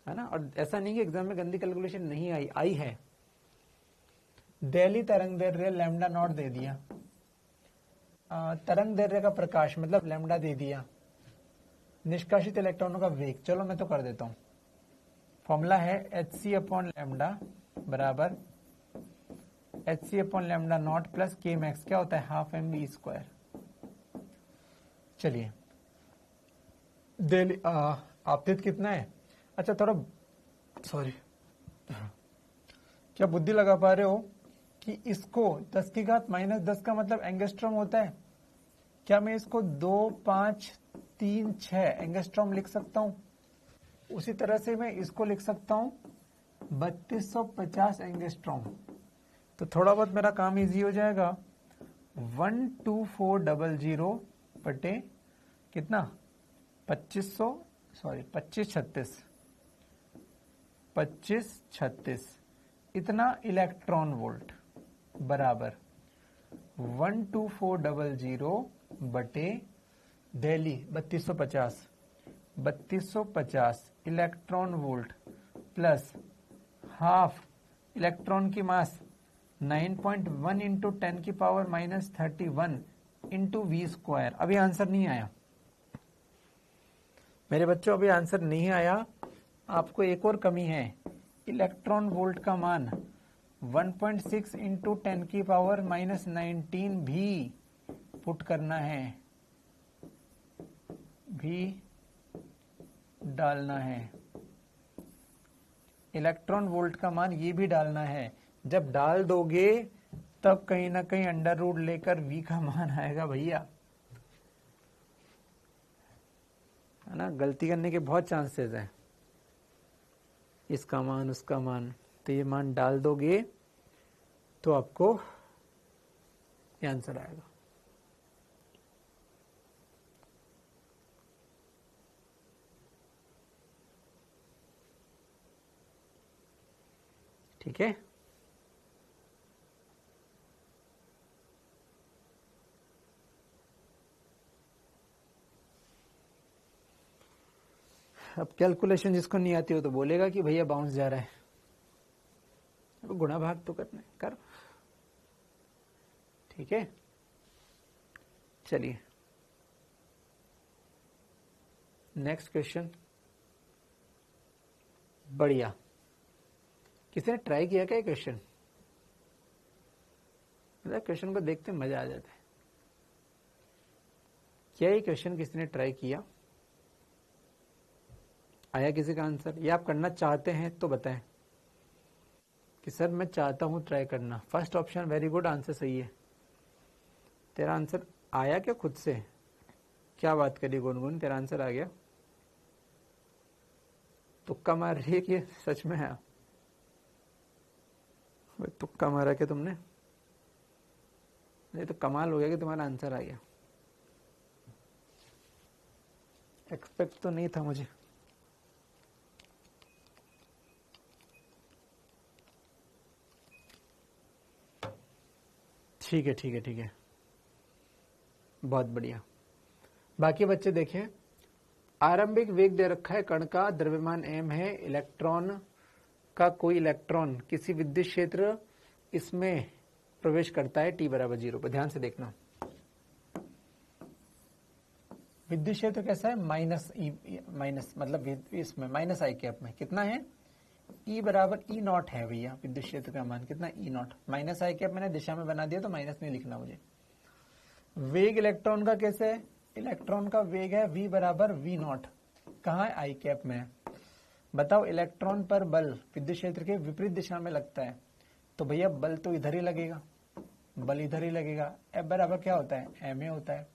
है ना। और ऐसा नहीं कि एग्जाम में गंदी कैलकुलेशन नहीं आई है। दिल्ली तरंग दैर्घ्य लैम्डा नॉट दे दिया, तरंग दैर्घ्य का प्रकाश मतलब लैम्डा दे दिया, निष्कासित इलेक्ट्रॉनों का वेग, चलो मैं तो कर देता हूं। फॉर्मूला है hc अपॉन लैम्डा बराबर hc upon lambda not plus k max, क्या होता है हाफ mv स्क्वायर। चलिए आपतित कितना है, अच्छा थोड़ा सॉरी, क्या बुद्धि लगा पा रहे हो कि इसको 10 की घात -10 का मतलब एंगस्ट्रॉम होता है। क्या मैं इसको 2, 5, 3, 6 एंगस्ट्रॉम लिख सकता हूं। उसी तरह से मैं इसको लिख सकता हूं 3250 एंगस्ट्रॉम। तो थोड़ा बहुत मेरा काम इजी हो जाएगा। 12400 बटे कितना 2536 इतना इलेक्ट्रॉन वोल्ट बराबर 12400 बटे Delhi 3250 electron volt plus half electron की मास 9.1 इंटू 10 की पावर -31 इंटू वी स्क्वायर। अभी आंसर नहीं आया मेरे बच्चों, अभी आंसर नहीं आया। आपको एक और कमी है, इलेक्ट्रॉन वोल्ट का मान 1.6 इंटू 10 की पावर -19 भी पुट करना है, भी डालना है। इलेक्ट्रॉन वोल्ट का मान ये भी डालना है। जब डाल दोगे तब कहीं ना कहीं अंडर रूट लेकर v का मान आएगा भैया, है ना। गलती करने के बहुत चांसेस हैं, इसका मान उसका मान, तो ये मान डाल दोगे तो आपको ये आंसर आएगा। ठीक है, अब कैलकुलेशन जिसको नहीं आती हो तो बोलेगा कि भैया बाउंस जा रहा है, अब गुणा भाग तो करना है, कर। ठीक है, चलिए नेक्स्ट क्वेश्चन। बढ़िया, किसी ने ट्राई किया क्या क्वेश्चन, मतलब क्वेश्चन को देखते मजा आ जाता है। क्या ये क्वेश्चन किसी ने ट्राई किया, आया किसी का आंसर, या आप करना चाहते हैं तो बताएं कि सर मैं चाहता हूं ट्राई करना। First option very good, answer सही है। तेरा आंसर आया क्या खुद से, क्या बात करी गुनगुन, तेरा आंसर आ गया। तुक्का मार रही है कि सच में है, तुक्का मारा क्या तुमने, नहीं तो कमाल हो गया कि तुम्हारा आंसर आ गया। एक्सपेक्ट तो नहीं था मुझे। ठीक है ठीक है ठीक है, बहुत बढ़िया। बाकी बच्चे देखें, आरंभिक वेग दे रखा है कण का, द्रव्यमान m है, इलेक्ट्रॉन का कोई इलेक्ट्रॉन किसी विद्युत क्षेत्र इसमें प्रवेश करता है t बराबर 0 पर। ध्यान से देखना, विद्युत क्षेत्र कैसा है, माइनस ई, माइनस मतलब इसमें माइनस आई कैप में कितना है, E बराबर ई नॉट है भैया। विद्युत क्षेत्र का मान कितना, ई नॉट। माइनस आई कैप मैंने दिशा में बना दिया तो माइनस नहीं लिखना मुझे। वेग इलेक्ट्रॉन का कैसे है, इलेक्ट्रॉन का वेग है v बराबर वी नॉट, कहाँ है, आई कैप में है। बताओ इलेक्ट्रॉन पर बल विद्युत क्षेत्र के विपरीत दिशा में लगता है तो भैया बल तो इधर ही लगेगा, बल इधर ही लगेगा। F बराबर क्या होता है, ma होता है,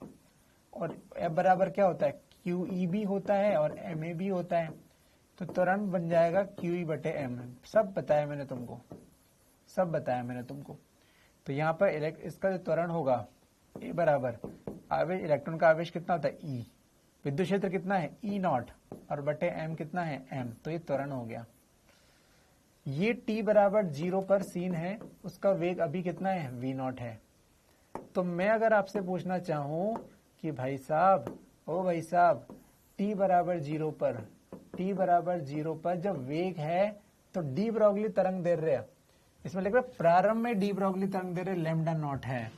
और F बराबर क्या होता है, QE भी होता है और ma भी होता है। तो त्वरण बन जाएगा QE बटे m। सब बताया मैंने तुमको, सब बताया मैंने तुमको। तो यहाँ पर इसका जो त्वरण होगा A बराबर आवेश, इलेक्ट्रॉन का आवेश कितना होता है E, विद्युत क्षेत्र कितना है E नॉट, और बटे m कितना है m, तो ये त्वरण हो गया। ये t बराबर 0 पर सीन है, उसका वेग अभी कितना है, v नॉट है। तो मैं अगर आपसे पूछना चाहूं कि भाई साहब, ओ भाई साहब, t बराबर 0 पर, t बराबर 0 पर जब वेग है तो डी ब्रॉगली तरंग दैर्ध्य, इसमें लिख रहा है प्रारंभ में डी ब्रॉगली तरंग दैर्ध्य लैम्डा नॉट है।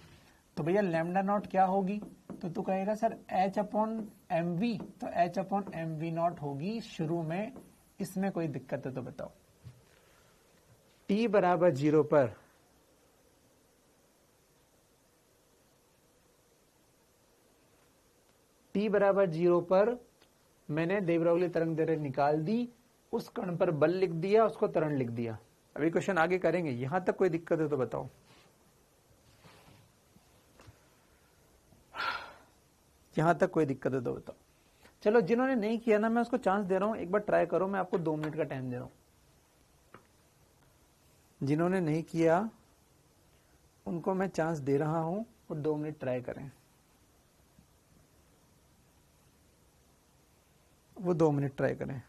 तो भैया लैम्डा नॉट क्या होगी, तो तू कहेगा sir h upon M v, तो h upon M v nought होगी शुरू में। इसमें कोई दिक्कत है तो बताओ। t बराबर 0 पर t बराबर 0 पर मैंने दे ब्रॉगली तरंग दैर्ध्य निकाल दी, उस कण पर बल लिख दिया, उसको त्वरण लिख दिया। अभी क्वेश्चन आगे करेंगे, यहां तक कोई दिक्कत है तो बताओ। यहां तक कोई दिक्कत है तो बताओ। चलो जिन्होंने नहीं किया ना, मैं उसको चांस दे रहा हूं, एक बार ट्राई करो, मैं आपको 2 मिनट का टाइम दे रहा हूं। जिन्होंने नहीं किया उनको मैं चांस दे रहा हूं, वो 2 मिनट ट्राई करें, वो 2 मिनट ट्राई करें।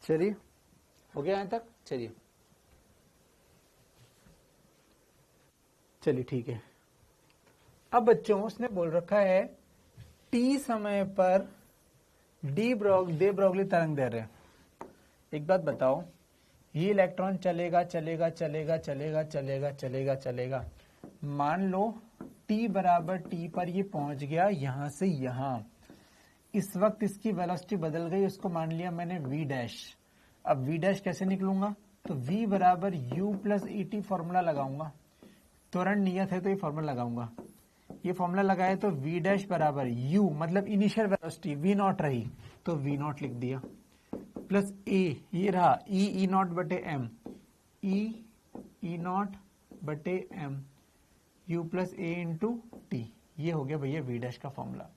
चलिए हो गया यहां तक, चलिए चलिए ठीक है। अब बच्चों उसने बोल रखा है टी समय पर दे ब्रॉगली तरंग दैर्ध्य। एक बात बताओ, ये इलेक्ट्रॉन चलेगा चलेगा चलेगा चलेगा चलेगा चलेगा चलेगा, मान लो t बराबर t पर ये पहुंच गया यहां से यहां। इस वक्त इसकी वेलोसिटी बदल गई, उसको मान लिया मैंने v डैश। अब v डैश कैसे निकलूंगा, तो v बराबर u plus E T formula लगाऊंगा, त्वरण नियत है तो ये फॉर्मूला लगाऊंगा। ये फॉर्मूला लगाए तो v डैश बराबर u मतलब इनिशियल वेलोसिटी v नॉट रही तो v नॉट लिख दिया, प्लस a ये रहा ई नॉट बटे m, ई नॉट बटे m u plus a into T. ये हो गया भैया v डैश का फॉर्मूला।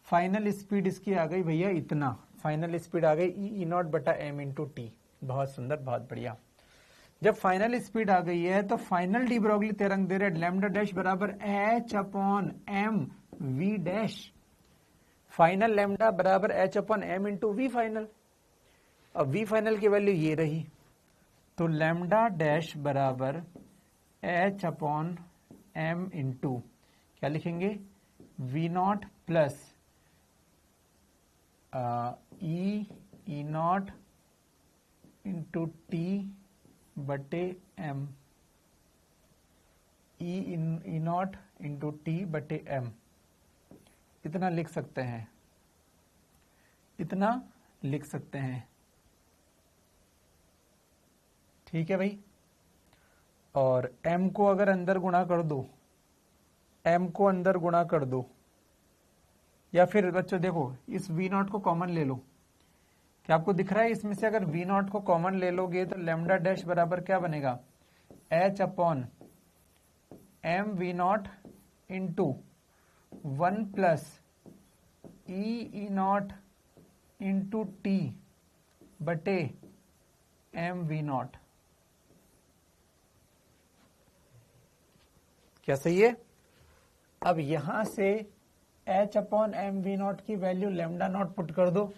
फाइनल स्पीड इसकी आ गई भैया इतना, फाइनल स्पीड आ गई ई नॉट बटा m इंटू टी। बहुत सुंदर, बहुत बढ़िया। जब फाइनल स्पीड आ गई है तो फाइनल डी ब्रोगली थ्योरम दे रहे लैम्डा डैश बराबर H upon M we dash. Final lambda बराबर H upon M into V final. अब वी फाइनल की वैल्यू ये रही, तो लैम्डा डैश बराबर एच अपॉन एम इंटू क्या लिखेंगे, V naught plus E not into T बटे M, E not into T बटे एम। इतना लिख सकते हैं, इतना लिख सकते हैं। ठीक है भाई। और m को अगर अंदर गुणा कर दो, m को अंदर गुणा कर दो, या फिर बच्चों देखो इस v नॉट को कॉमन ले लो। क्या आपको दिख रहा है इसमें से अगर v नॉट को कॉमन ले लोगे तो लैम्डा डैश बराबर क्या बनेगा, h upon M v nought into 1 plus E not into T बटे एम वी नॉट। क्या सही है? अब यहां से h upon M v nought की वैल्यू लैम्डा नॉट पुट कर दो।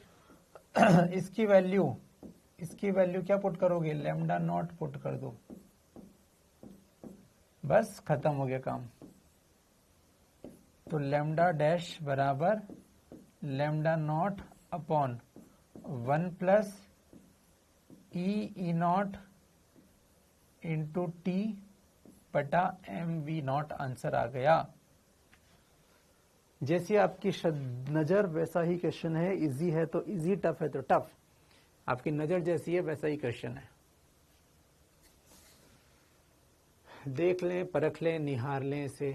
इसकी वैल्यू क्या पुट करोगे, लैम्डा नॉट पुट कर दो। बस खत्म हो गया काम। तो लैम्डा डैश बराबर lambda naught upon 1 plus E not into T बटा एम वी नॉट आंसर आ गया। जैसी आपकी नजर वैसा ही क्वेश्चन है। इजी है तो इजी, टफ है तो टफ। आपकी नजर जैसी है वैसा ही क्वेश्चन है। देख लें, परख लें, निहार लें इसे।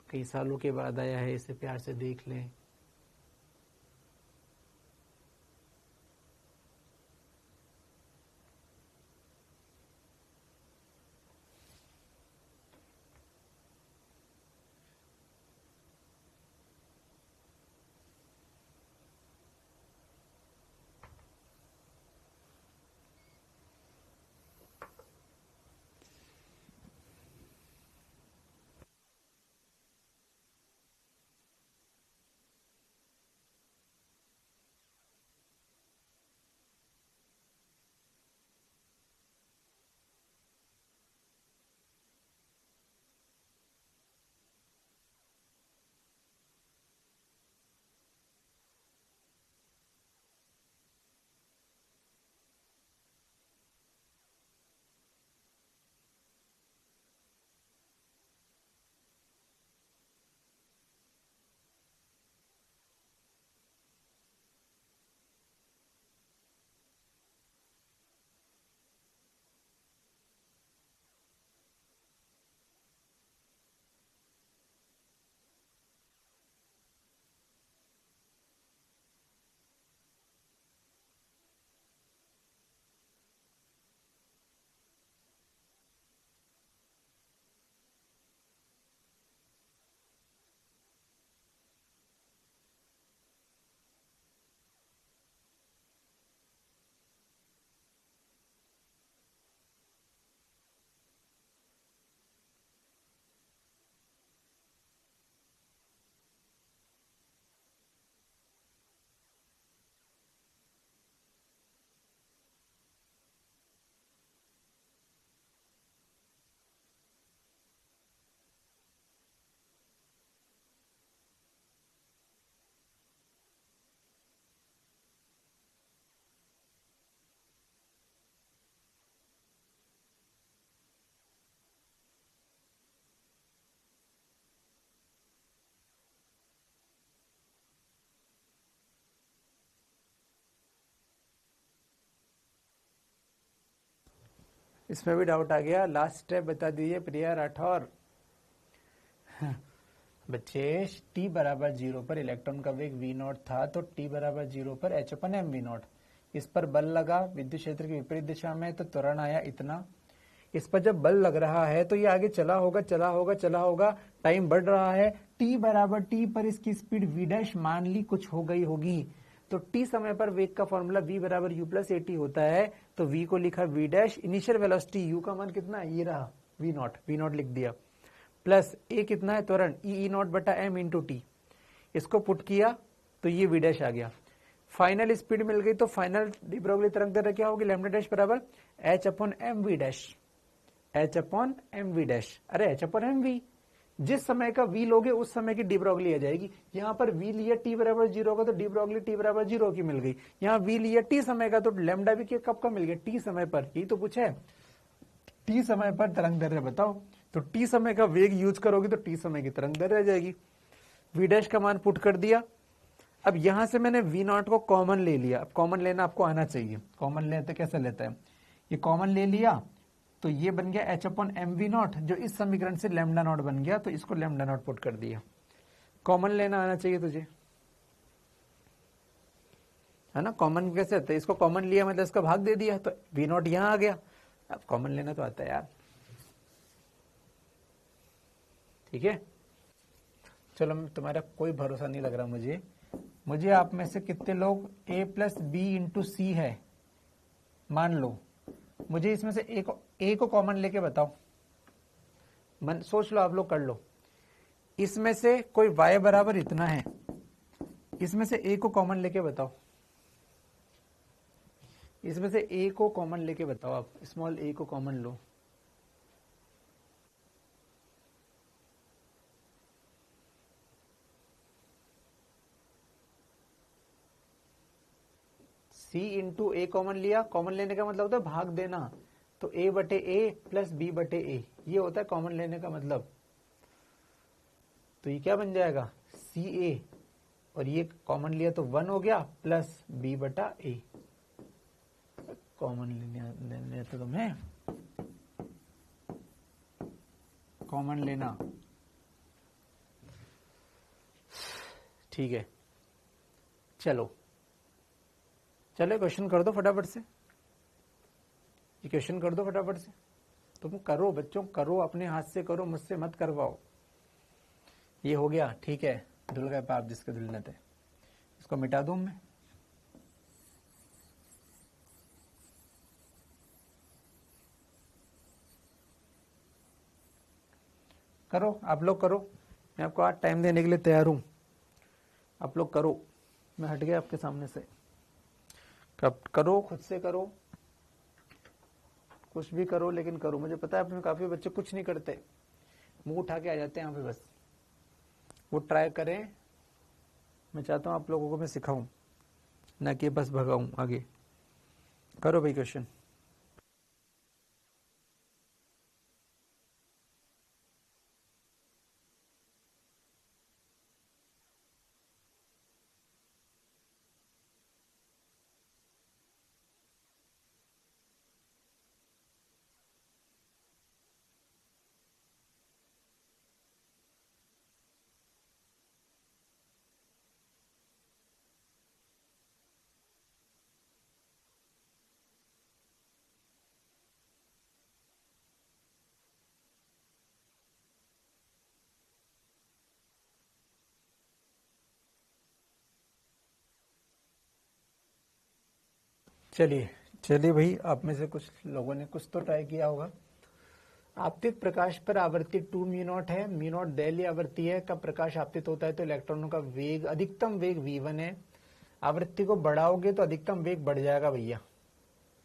कई सालों के बाद आया है, इसे प्यार से देख लें। इसमें भी डाउट आ गया। लास्ट स्टेप बता दीजिए प्रिया राठौर। बच्चे t बराबर 0 पर इलेक्ट्रॉन का वेग v नॉट था, तो t बराबर 0 पर h upon m v nought. इस पर बल लगा विद्युत क्षेत्र की विपरीत दिशा में, तो त्वरण आया इतना। इस पर जब बल लग रहा है तो ये आगे चला होगा, टाइम बढ़ रहा है। t बराबर t पर इसकी स्पीड v डैश मान ली कुछ हो गई होगी, तो t समय पर वेग का फॉर्मूला v बराबर u प्लस at होता है। तो v को लिखा v dash, initial velocity u का मान कितना है, ये रहा v नॉट लिख दिया, प्लस a कितना है त्वरण e नॉट बटा m इंटू टी, इसको पुट किया तो ये v डैश आ गया। फाइनल स्पीड मिल गई तो फाइनल डी ब्रोगली तरंग दैर्ध्य क्या होगी, लैम्डा डैश बराबर h upon M we dash, h upon M we dash, अरे h अपॉन एम वी, जिस समय का v लोगे उस समय की डी ब्रोगली आ जाएगी। यहाँ पर v लिया t बराबर 0 का तो डी ब्रोगली t बराबर 0 की मिल गई, यहाँ v लिया t समय का तो लैम्डा भी कब का मिल गया, t समय पर, यही तो पूछा है, t समय पर तरंग दैर्ध्य बताओ, तो t समय का वेग यूज करोगे तो t समय की तरंग दैर्ध्य आ जाएगी। v डैश का मान पुट कर दिया। अब यहां से मैंने v नॉट को कॉमन ले लिया, अब कॉमन लेना आपको आना चाहिए, कॉमन लेते कैसे लेता है, ये कॉमन ले लिया तो ये बन गया h upon M v nought, जो इस समीकरण से लैम्डा नॉट बन गया, तो इसको लैम्डा नॉट पुट कर दिया। कॉमन लेना आना चाहिए तुझे, है ना, कॉमन कैसे आता है, इसको कॉमन लिया मतलब इसका भाग दे दिया तो v नॉट यहां आ गया। अब कॉमन लेना तो आता है यार, ठीक है। चलो तुम्हारा कोई भरोसा नहीं लग रहा मुझे आप में से कितने लोग a प्लस बी इंटू सी है, मान लो, मुझे इसमें से a को कॉमन लेके बताओ, मन सोच लो, आप लोग कर लो, इसमें से कोई y बराबर इतना है, इसमें से a को कॉमन लेके बताओ, इसमें से a को कॉमन लेके बताओ, आप स्मॉल a को कॉमन लो, c इंटू ए कॉमन लिया, कॉमन लेने का मतलब होता है भाग देना, तो a बटे ए प्लस बी बटे ए, ये होता है कॉमन लेने का मतलब। तो ये क्या बन जाएगा, सी ए, और ये कॉमन लिया तो 1 हो गया प्लस बी बटा ए, कॉमन लेने तो तुम्हें कॉमन लेना, ठीक है। चलो क्वेश्चन कर दो फटाफट से, ये क्वेश्चन कर दो फटाफट से, तुम करो बच्चों, करो, अपने हाथ से करो, मुझसे मत करवाओ। ये हो गया, ठीक है, धुल गए पाप जिसके धुलने थे, इसको मिटा दूं मैं, करो आप लोग करो, मैं आपको आज टाइम देने के लिए तैयार हूं, आप लोग करो, मैं हट गया आपके सामने से, कब करो, खुद से करो, कुछ भी करो लेकिन करो। मुझे पता है आप में काफी बच्चे कुछ नहीं करते, मुंह उठा के आ जाते हैं यहाँ पे, बस वो ट्राई करें, मैं चाहता हूं आप लोगों को मैं सिखाऊं, ना कि बस भगाऊं आगे। करो भाई क्वेश्चन। चलिए भाई, आप में से कुछ लोगों ने कुछ तो ट्राई किया होगा। आपतित प्रकाश पर आवर्ती 2 म्यू नॉट है, म्यू नॉट दैलीय आवर्ती है, कब प्रकाश आपतित होता है तो इलेक्ट्रॉनों का वेग, अधिकतम वेग v1 है, आवृत्ति को बढ़ाओगे तो अधिकतम वेग बढ़ जाएगा भैया।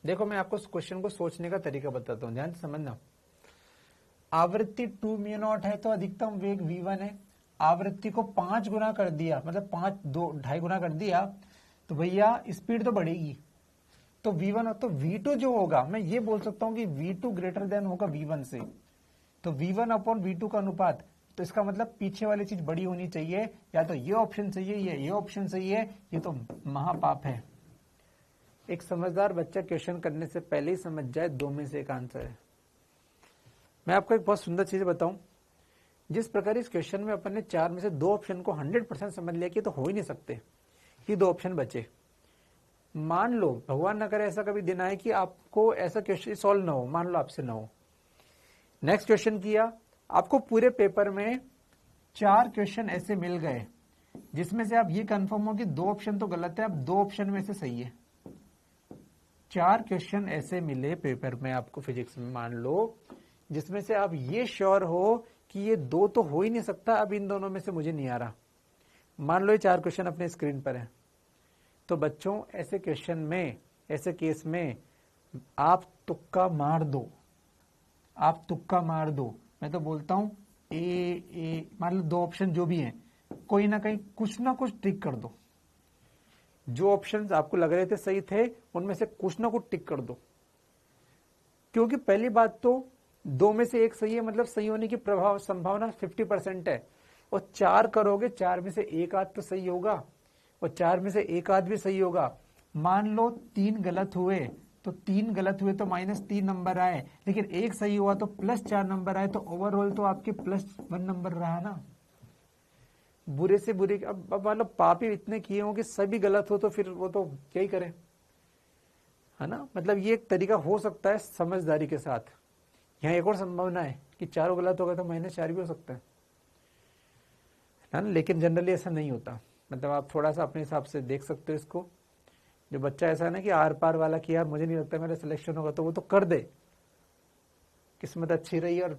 देखो मैं आपको क्वेश्चन को सोचने का तरीका बताता हूँ, ध्यान से समझना। आवृत्ति 2 म्यू नॉट है तो अधिकतम वेग v1 है, आवृत्ति को 5 गुना कर दिया, मतलब 2.5 गुना कर दिया तो भैया स्पीड तो बढ़ेगी, तो v1 और तो v2 जो होगा, मैं ये बोल सकता हूं कि v2 ग्रेटर देन होगा v1 से, तो v1 अपॉन v2 का अनुपात, तो इसका मतलब पीछे वाली चीज बड़ी होनी चाहिए, या तो ये ऑप्शन सही है या ये ऑप्शन सही है, ये तो महापाप है। एक समझदार बच्चा क्वेश्चन करने से पहले ही समझ जाए 2 में से एक आंसर है। मैं आपको एक बहुत सुंदर चीज बताऊं, जिस प्रकार इस क्वेश्चन में अपन ने 4 में से 2 ऑप्शन को 100% समझ लिया कि तो हो ही नहीं सकते, कि 2 ऑप्शन बचे। मान लो भगवान न करे ऐसा कभी दिन आए कि आपको ऐसा क्वेश्चन सॉल्व ना हो, मान लो आपसे ना हो, नेक्स्ट क्वेश्चन किया, आपको पूरे पेपर में 4 क्वेश्चन ऐसे मिल गए जिसमें से आप ये कंफर्म हो कि 2 ऑप्शन तो गलत है, अब 2 ऑप्शन में से सही है, 4 क्वेश्चन ऐसे मिले पेपर में आपको फिजिक्स में, मान लो, जिसमें से आप ये श्योर हो कि ये 2 तो हो ही नहीं सकता, अब इन दोनों में से मुझे नहीं आ रहा। मान लो ये 4 क्वेश्चन अपने स्क्रीन पर है। तो बच्चों ऐसे क्वेश्चन में, ऐसे केस में आप तुक्का मार दो, आप तुक्का मार दो। मैं तो बोलता हूं ए मान लो 2 ऑप्शन जो भी हैं, कोई ना कहीं कुछ ना कुछ टिक कर दो। जो ऑप्शंस आपको लग रहे थे सही थे, उनमें से कुछ ना कुछ टिक कर दो। क्योंकि पहली बात तो 2 में से 1 सही है, मतलब सही होने की संभावना 50% है। और 4 करोगे, 4 में से 1 आध तो सही होगा, और 4 में से 1 आध भी सही होगा। मान लो 3 गलत हुए, तो 3 गलत हुए तो -3 नंबर आए, लेकिन 1 सही हुआ तो +4 नंबर आए, तो ओवरऑल तो आपके +1 नंबर रहा ना। बुरे से बुरे, अब मतलब पाप ही इतने किए हो कि सभी गलत हो, तो फिर वो तो क्या ही करें, है ना। मतलब ये एक तरीका हो सकता है समझदारी के साथ। यहाँ एक और संभावना है कि 4 गलत होगा तो -4 भी हो सकता है ना, लेकिन जनरली ऐसा नहीं होता। मतलब आप थोड़ा सा अपने हिसाब से देख सकते हो इसको। जो बच्चा ऐसा है ना कि आर पार वाला कि यार मुझे नहीं लगता मेरा सिलेक्शन होगा, तो वो तो कर दे, किस्मत अच्छी रही और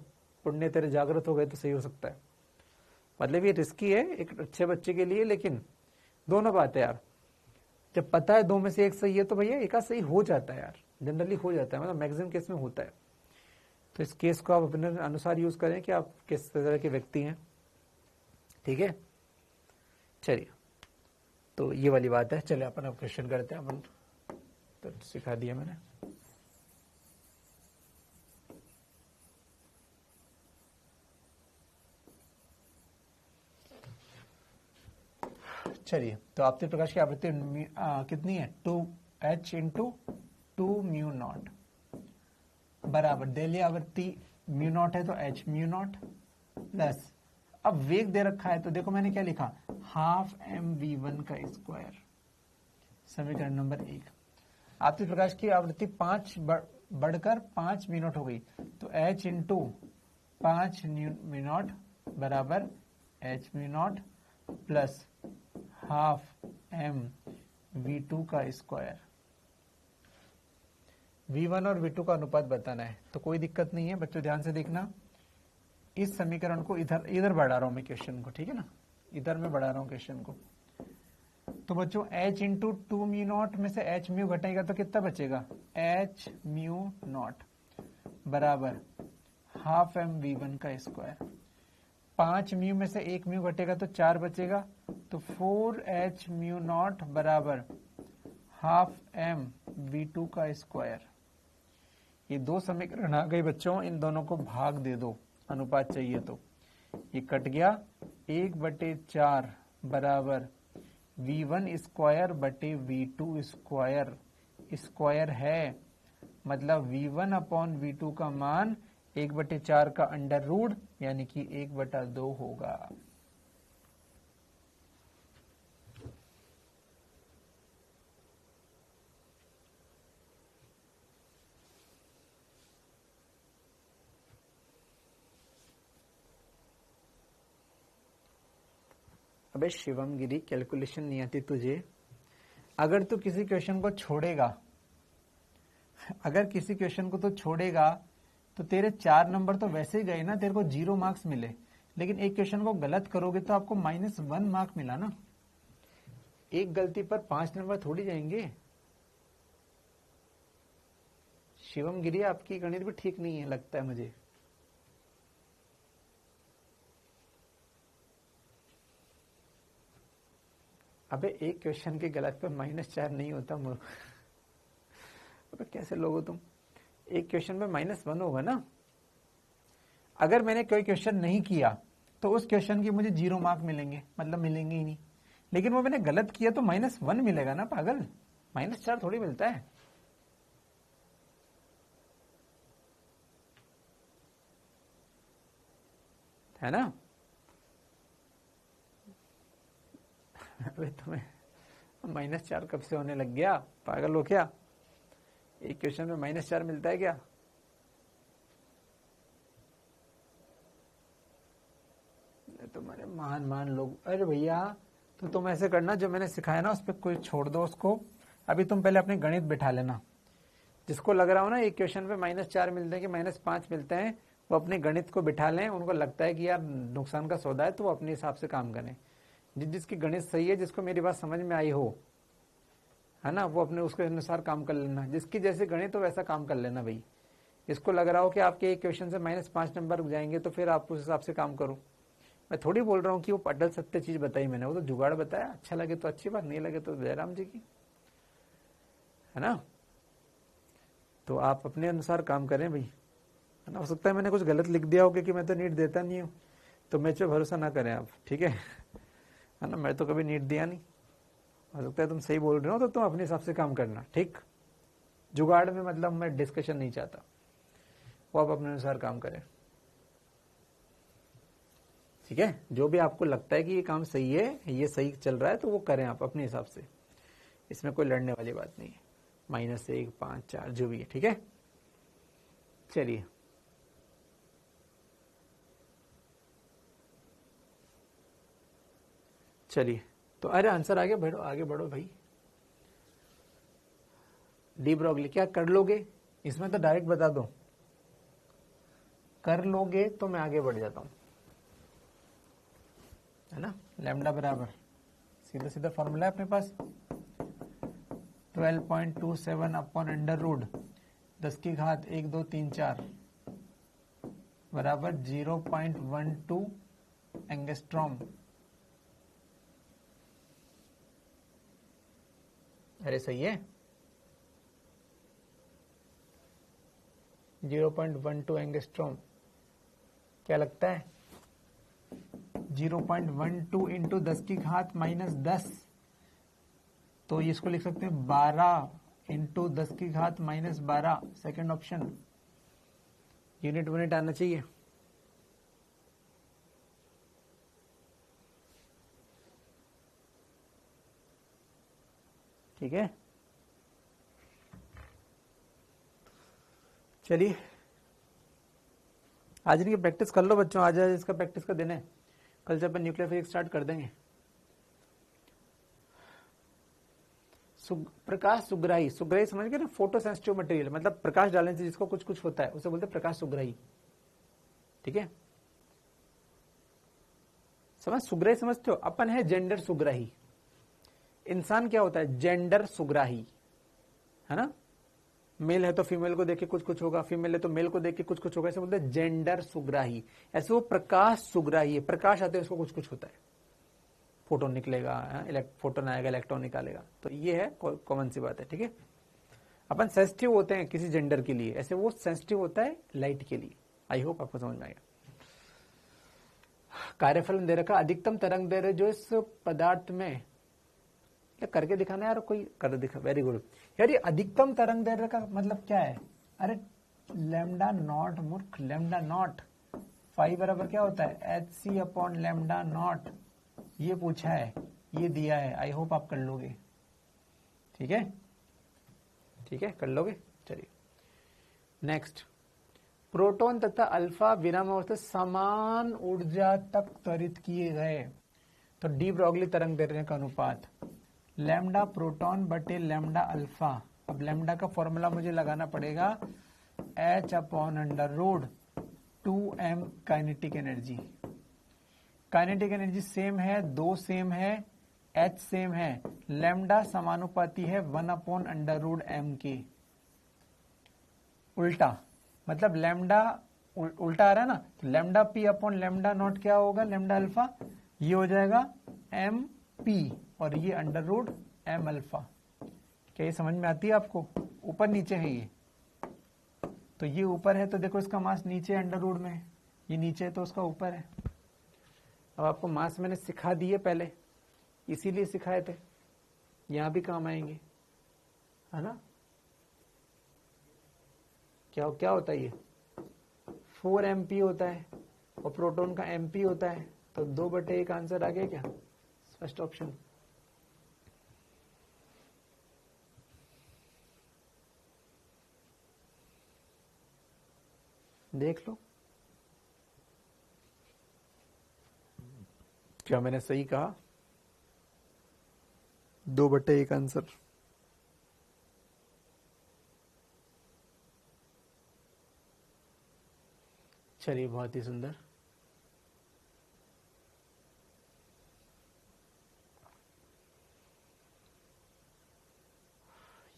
पुण्य तेरे जागृत हो गए तो सही हो सकता है। मतलब ये रिस्की है एक अच्छे बच्चे के लिए, लेकिन दोनों बात है यार। जब पता है 2 में से 1 सही है तो भैया एक आध सही हो जाता है यार, जनरली हो जाता है, मतलब मैक्सिमम केस में होता है। तो इस केस को आप अपने अनुसार यूज करें कि आप किस तरह के व्यक्ति हैं, ठीक है। चलिए, तो ये वाली बात है। चलिए अपन अब क्वेश्चन करते हैं। अपन तो सिखा दिया मैंने। चलिए, तो आपतित प्रकाश की आवृत्ति कितनी है, 2h इंटू 2 म्यू नॉट बराबर देलीय आवृत्ति म्यू नॉट है तो h म्यू नॉट प्लस, अब वेग दे रखा है तो देखो मैंने क्या लिखा, ½ mv1 का स्क्वायर, समीकरण नंबर 1। आपतित प्रकाश की आवृत्ति 5 बढ़कर 5 म्यू नॉट हो गई, तो h इंटू 5 म्यू नॉट बराबर h म्यू नॉट प्लस ½ का स्क्वायर। v1 और v2 का अनुपात बताना है, तो कोई दिक्कत नहीं है बच्चों, ध्यान से देखना। इस समीकरण को इधर बढ़ा रहा हूं मैं क्वेश्चन को, ठीक है ना, इधर मैं बढ़ा रहा हूं क्वेश्चन को। तो बच्चों h इंटू 2 म्यू नॉट में से h म्यू घटेगा तो कितना बचेगा, h म्यू नॉट बराबर ½ का स्क्वायर। 5 म्यू में से 1 म्यू घटेगा तो 4 बचेगा, तो 4h म्यू नॉट बराबर ½ का स्क्वायर। ये 2 समीकरण आ गई बच्चों, इन दोनों को भाग दे दो, अनुपात चाहिए तो ये कट गया, 1/4 बराबर v1 स्क्वायर बटे v2 स्क्वायर, स्क्वायर है मतलब v1 अपॉन v2 का मान 1/4 का अंडर रूट यानी कि 1/2 होगा। अबे शिवम गिरी, कैलकुलेशन नहीं आती तुझे? अगर तू किसी क्वेश्चन को छोड़ेगा, अगर किसी क्वेश्चन को तो छोड़ेगा तो तेरे 4 नंबर तो वैसे ही गए ना, तेरे को 0 मार्क्स मिले। लेकिन एक क्वेश्चन को गलत करोगे तो आपको -1 मार्क मिला ना। एक गलती पर 5 नंबर थोड़ी जाएंगे। शिवम गिरी, आपकी गणित भी ठीक नहीं है लगता है मुझे। अबे एक क्वेश्चन के गलत पे -4 नहीं होता। अबे कैसे लोग हो तुम? एक क्वेश्चन पे -1 होगा ना। अगर मैंने कोई क्वेश्चन नहीं किया तो उस क्वेश्चन के मुझे 0 मार्क मिलेंगे, मतलब मिलेंगे ही नहीं। लेकिन वो मैंने गलत किया तो -1 मिलेगा ना पागल, -4 थोड़ी मिलता है ना। अबे तुम्हें -4 कब से होने लग गया, पागल हो क्या? एक क्वेश्चन में -4 मिलता है क्या? तुम्हारे महान लोग। अरे भैया, तो तुम ऐसे करना, जो मैंने सिखाया ना उस पर कोई छोड़ दो उसको। अभी तुम पहले अपने गणित बिठा लेना, जिसको लग रहा हो ना एक क्वेश्चन पे -4 मिलते हैं कि -5 मिलते हैं, वो अपने गणित को बिठा लें, उनको लगता है कि यार नुकसान का सौदा है तो वो अपने हिसाब से काम करें। जिसकी गणित सही है, जिसको मेरी बात समझ में आई हो, है ना, वो अपने उसके अनुसार काम कर लेना, जिसकी जैसे गणित हो वैसा काम कर लेना भाई। इसको लग रहा हो कि आपके एक क्वेश्चन से -5 नंबर जाएंगे तो फिर आप उस हिसाब से काम करो। मैं थोड़ी बोल रहा हूँ कि वो अटल सत्य चीज बताई मैंने, वो तो जुगाड़ बताया, अच्छा लगे तो अच्छी बात, नहीं लगे तो जयराम जी की, है ना। तो आप अपने अनुसार काम करें भाई, है ना। हो सकता है मैंने कुछ गलत लिख दिया हो क्योंकि मैं तो नीट देता नहीं हूँ, तो मेरे पे भरोसा ना करें आप, ठीक है ना। मैं तो कभी नीट दिया नहीं, हो सकता है तुम सही बोल रहे हो तो तुम अपने हिसाब से काम करना, ठीक। जुगाड़ में मतलब मैं डिस्कशन नहीं चाहता, वो आप अपने अनुसार काम करें, ठीक है। जो भी आपको लगता है कि ये काम सही है, ये सही चल रहा है, तो वो करें आप अपने हिसाब से, इसमें कोई लड़ने वाली बात नहीं है। -1, 5, 4 जो भी है, ठीक है। चलिए चलिए, तो अरे आंसर आगे बढ़ो, आगे बढ़ो भाई। डी ब्रॉगली क्या कर लोगे, इसमें तो डायरेक्ट बता दो, कर लोगे तो मैं आगे बढ़ जाता हूं, है ना। लैम्डा बराबर सीधा सीधा फॉर्मूला है अपने पास, 12.27 अपॉन अंडर रूट 10 की घात 1, 2, 3, 4 बराबर 0.12 एंगस्ट्रॉम। अरे सही है, 0.12 एंगस्ट्रॉम। क्या लगता है 0.12 इंटू 10 की घात -10, तो इसको लिख सकते हैं 12 इंटू 10 की घात -12, सेकेंड ऑप्शन। यूनिट आना चाहिए, ठीक है। चलिए आज की प्रैक्टिस कर लो बच्चों, आज इसका प्रैक्टिस का दिन है, कल से अपन न्यूक्लियर फिजिक्स स्टार्ट कर देंगे। प्रकाश सुग्राही, सुग्राही समझ गए ना, फोटो सेंसिटिव मटेरियल, मतलब प्रकाश डालने से जिसको कुछ कुछ होता है उसे बोलते हैं प्रकाश सुग्राही, ठीक है। सुग्राही समझते हो, अपन है जेंडर सुग्राही। इंसान क्या होता है, जेंडर सुग्राही, है ना। मेल है तो फीमेल को देख के कुछ कुछ होगा, फीमेल है तो मेल को देख के कुछ कुछ होगा, ऐसे बोलते हैं जेंडर सुग्राही। ऐसे वो प्रकाश सुग्राही है, प्रकाश आते हैं उसको कुछ कुछ होता है, फोटोन निकलेगा, फोटोन आएगा, इलेक्ट्रॉन निकालेगा, तो ये है कॉमन सी बात है, ठीक है। अपन सेंसिटिव होते हैं किसी जेंडर के लिए, ऐसे वो सेंसिटिव होता है लाइट के लिए। आई होप आपको समझ में आएगा। कार्यफल दे रखा, अधिकतम तरंग दैर्ध्य जो इस पदार्थ में, क्या करके दिखाना यार, कोई कर दिखा, वेरी गुड यार। ये अधिकतम तरंग दैर्ध्य का मतलब क्या है, अरे लैम्डा नॉट मूर्ख, लैम्डा नॉट 5 बराबर क्या होता है, hc अपॉन लैम्डा नॉट, ये पूछा है, ये दिया है। आई होप आप कर लोगे, ठीक है, ठीक है, कर लोगे। चलिए नेक्स्ट, प्रोटॉन तथा अल्फा विरामावस्था समान ऊर्जा तक त्वरित किए गए तो डी ब्रॉगली तरंग दैर्ध्य का अनुपात लैम्डा प्रोटॉन बटे लैम्डा अल्फा। अब लैम्डा का फॉर्मूला मुझे लगाना पड़ेगा h upon under root 2m kinetic energy. Kinetic energy same है, 2 सेम है, h सेम है, लैम्डा समानुपाती है 1 अपॉन अंडर रूट m के। उल्टा मतलब लैम्डा उल्टा आ रहा है ना, तो lambda P upon lambda not क्या होगा, लैम्डा अल्फा, ये हो जाएगा एम पी और ये अंडर रूट एम अल्फा। क्या ये समझ में आती है आपको, ऊपर नीचे है ये, तो ये ऊपर है तो देखो इसका मास नीचे अंडर रूट में है, ये नीचे है तो उसका ऊपर है। अब आपको मास मैंने सिखा दिए पहले, इसीलिए सिखाए थे, यहां भी काम आएंगे, है ना। क्या क्या होता है ये, 4 MP होता है और प्रोटॉन का MP होता है, तो 2/1 आंसर आ गया क्या, फर्स्ट ऑप्शन। देख लो क्या मैंने सही कहा, 2/1 आंसर। चलिए, बहुत ही सुंदर।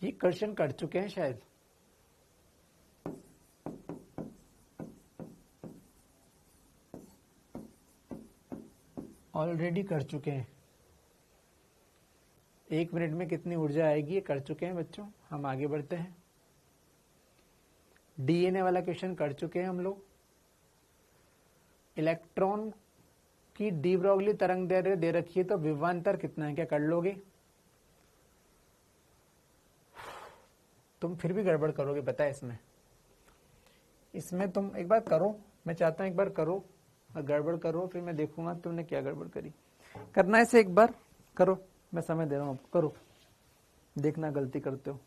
ये क्वेश्चन कर चुके हैं शायद, ऑलरेडी कर चुके हैं। 1 मिनट में कितनी ऊर्जा आएगी ये कर चुके हैं बच्चों। हम आगे बढ़ते हैं। डीएनए वाला क्वेश्चन कर चुके हैं हम लोग। इलेक्ट्रॉन की डी ब्रॉगली तरंग दैर्घ्य दे रखी है, तो विभवांतर कितना है, क्या कर लोगे? तुम फिर भी गड़बड़ करोगे, पता है। इसमें तुम एक बार करो, मैं चाहता हूं एक बार करो, और गड़बड़ करो, फिर मैं देखूंगा तुमने क्या गड़बड़ करी। करना है इसे, एक बार करो, मैं समय दे रहा हूं आपको, करो, देखना गलती करते हो।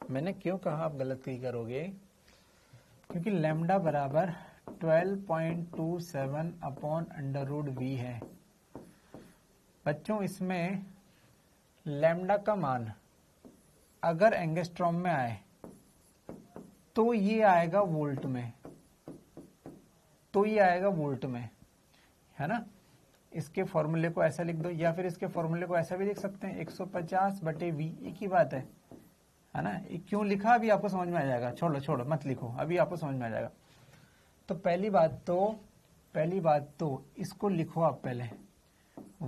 मैंने क्यों कहा आप गलती करोगे? क्योंकि लैम्डा बराबर 12.27 अपॉन अंडर रूट वी है। बच्चों, इसमें लैम्डा का मान अगर एंगस्ट्रॉम में आए तो ये आएगा वोल्ट में, है ना। इसके फॉर्मूले को ऐसा लिख दो, या फिर इसके फॉर्मूले को ऐसा भी लिख सकते हैं, 150/V, एक ही बात है ना। क्यों लिखा अभी आपको समझ में आ जाएगा। छोड़ो मत लिखो, अभी आपको समझ में आ जाएगा। तो पहली बात तो इसको लिखो आप पहले,